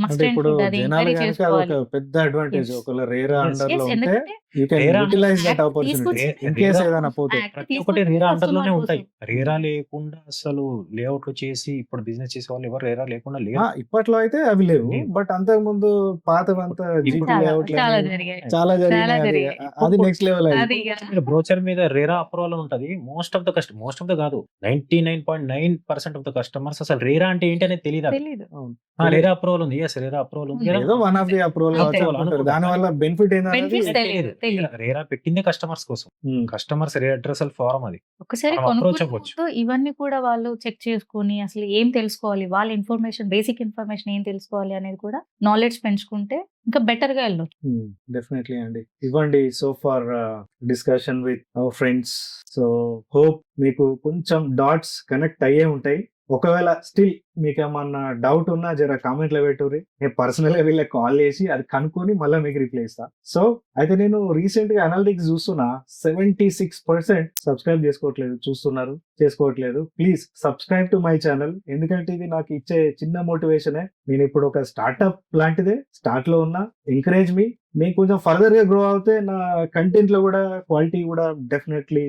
మస్ట్ అండ్ షుడ్, అది ఎంక్వైరీ చేసుకోవాలి. పెద్ద అడ్వాంటేజ్ ఒకవేళ రేరా అండర్ లో ఉంటే ఎందుకంటే you can utilise that opportunity in case ఏదైనా పోతే. ప్రతి ఒక్కటి రేరా అండర్ లోనే ఉంటాయి. రేరా లేకుండా అసలు లేఅవుట్లు చేసి ఇప్పుడు బిజినెస్ చేసే వాళ్ళు ఎవరు రేరా లేకుండా లేరు. ఇప్పట్లో అయితే అవి లేవు. లేవు. బట్ అంతకు ముందు పాతవంతా జీపీ ఇప్పుడు లేఅవుట్ చాలా జరిగాయి. చాలా జరిగినాయి. చాలా అది జరిగాయి. అది నెక్స్ట్ లెవెల్. అది మీరు బ్రోచర్ మీద రేరా అప్రూవల్ ఉంటది. మోస్ట్ ఆఫ్ ద కాదు 99.9% ఆఫ్ ద కస్టమర్స్ అసలు రేరా అంటే ఏంటి అనేది తెలియదు. తెలీదు. రేరా అప్రూవల్ ఉంది. ఎస్ రేరా అప్రూవల్ ఉంది కదా. ఏదో వన్ ఆఫ్ ది అప్రూవల్ అంతే. దాని వల్ల బెనిఫిట్ Benefits తెలియదు. రేరా పెట్టిందే కస్టమర్స్ కోసం. కస్టమర్స్ రీఅడ్రసల్ ఫారం అది. ఒకసారి మనం approach కొనుక్కునే అవ్వచ్చు. ముందు ఇవన్నీ కూడా వాళ్ళు చెక్ చేసుకొని అసలు ఏం తెలుసుకోవాలి, వాళ్ళ ఇన్ఫర్మేషన్, బేసిక్ ఇన్ఫర్మేషన్ ఏం తెలుసుకోవాలి అనేది కూడా నాలెడ్జ్ పెంచుకుంటే ఇంకా బెటర్ గా వెళ్ళొచ్చు. డెఫినెట్లీ అండి. ఇవ్వండి so far discussion with our friends. So hope మీకు కొంచెం డాట్స్ కనెక్ట్ అయ్యే ఉంటాయి. ఒకవేళ స్టిల్ మీకు ఏమన్నా డౌట్ ఉన్నా జర కామెంట్ లో పెట్టుర్రి. నేను పర్సనల్ గా వీళ్ళకి కాల్ చేసి అది కనుక్కొని మళ్ళీ మీకు రిప్లై ఇస్తా. సో అయితే నేను రీసెంట్ గా అనలిటిక్స్ చూస్తున్నా 76% సబ్స్క్రైబ్ చేసుకోవట్లేదు. Please subscribe to my channel. ఎందుకంటే ఇది నాకు ఇచ్చే చిన్న మోటివేషనే. నేను ఇప్పుడు ఒక స్టార్ట్అప్ లాంటిదే, స్టార్ట్ లో ఉన్నా. ఎంకరేజ్ మీ. నేను కొంచెం ఫర్దర్ గా గ్రో అవుతే నా కంటెంట్ లో కూడా క్వాలిటీ కూడా డెఫినెట్లీ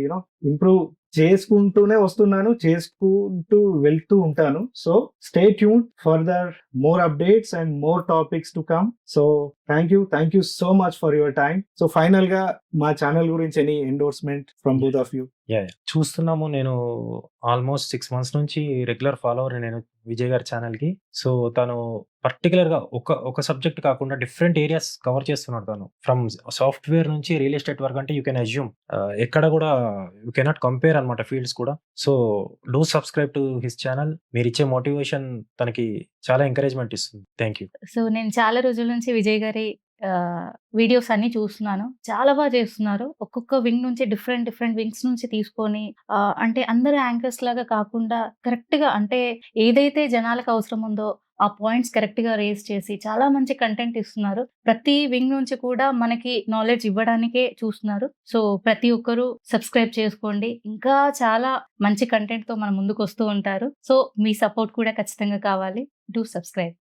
ఇంప్రూవ్ చేసుకుంటూనే వస్తున్నాను, చేసుకుంటూ వెళ్తూ ఉంటాను. So stay tune further more updates and more topics to come. So thank you so much for your time. So final గా మా ఛానల్ గురించి any endorsement from both of you? చూస్తున్నాము. నేను ఆల్మోస్ట్ 6 months నుంచి రెగ్యులర్ ఫాలోవర్ నేను విజయ్ గారి channel కి. So తను పర్టికులర్ గా ఒక సబ్జెక్ట్ కాకుండా డిఫరెంట్ ఏరియాస్ కవర్ చేస్తున్నాడు. తను ఫ్రమ్ సాఫ్ట్వేర్ నుంచి రియల్ ఎస్టేట్ వరకు, అంటే యూ కెన్ అజ్యూమ్ ఎక్కడ కూడా యూ కెనాట్ కంపేర్ అనమాట ఫీల్డ్స్ కూడా. So do subscribe to his channel. మీరు ఇచ్చే మోటివేషన్ తనకి చాలా ఎంకరేజ్మెంట్ ఇస్తుంది. Thank you. సో నేను చాలా రోజుల నుంచి విజయ్ గారి వీడియోస్ అన్ని చూస్తున్నాను. చాలా బాగా చేస్తున్నారు. ఒక్కొక్క వింగ్ నుంచి డిఫరెంట్ వింగ్స్ నుంచి తీసుకొని అంటే అందరు యాంకర్స్ లాగా కాకుండా కరెక్ట్ గా, అంటే ఏదైతే జనాలకు అవసరం ఉందో ఆ పాయింట్స్ కరెక్ట్ గా రేస్ చేసి చాలా మంచి కంటెంట్ ఇస్తున్నారు. ప్రతి వింగ్ నుంచి కూడా మనకి నాలెడ్జ్ ఇవ్వడానికే చూస్తున్నారు. సో ప్రతి ఒక్కరూ సబ్స్క్రైబ్ చేసుకోండి. ఇంకా చాలా మంచి కంటెంట్ తో మన ముందుకు వస్తూ ఉంటారు. సో మీ సపోర్ట్ కూడా ఖచ్చితంగా కావాలి. Do subscribe.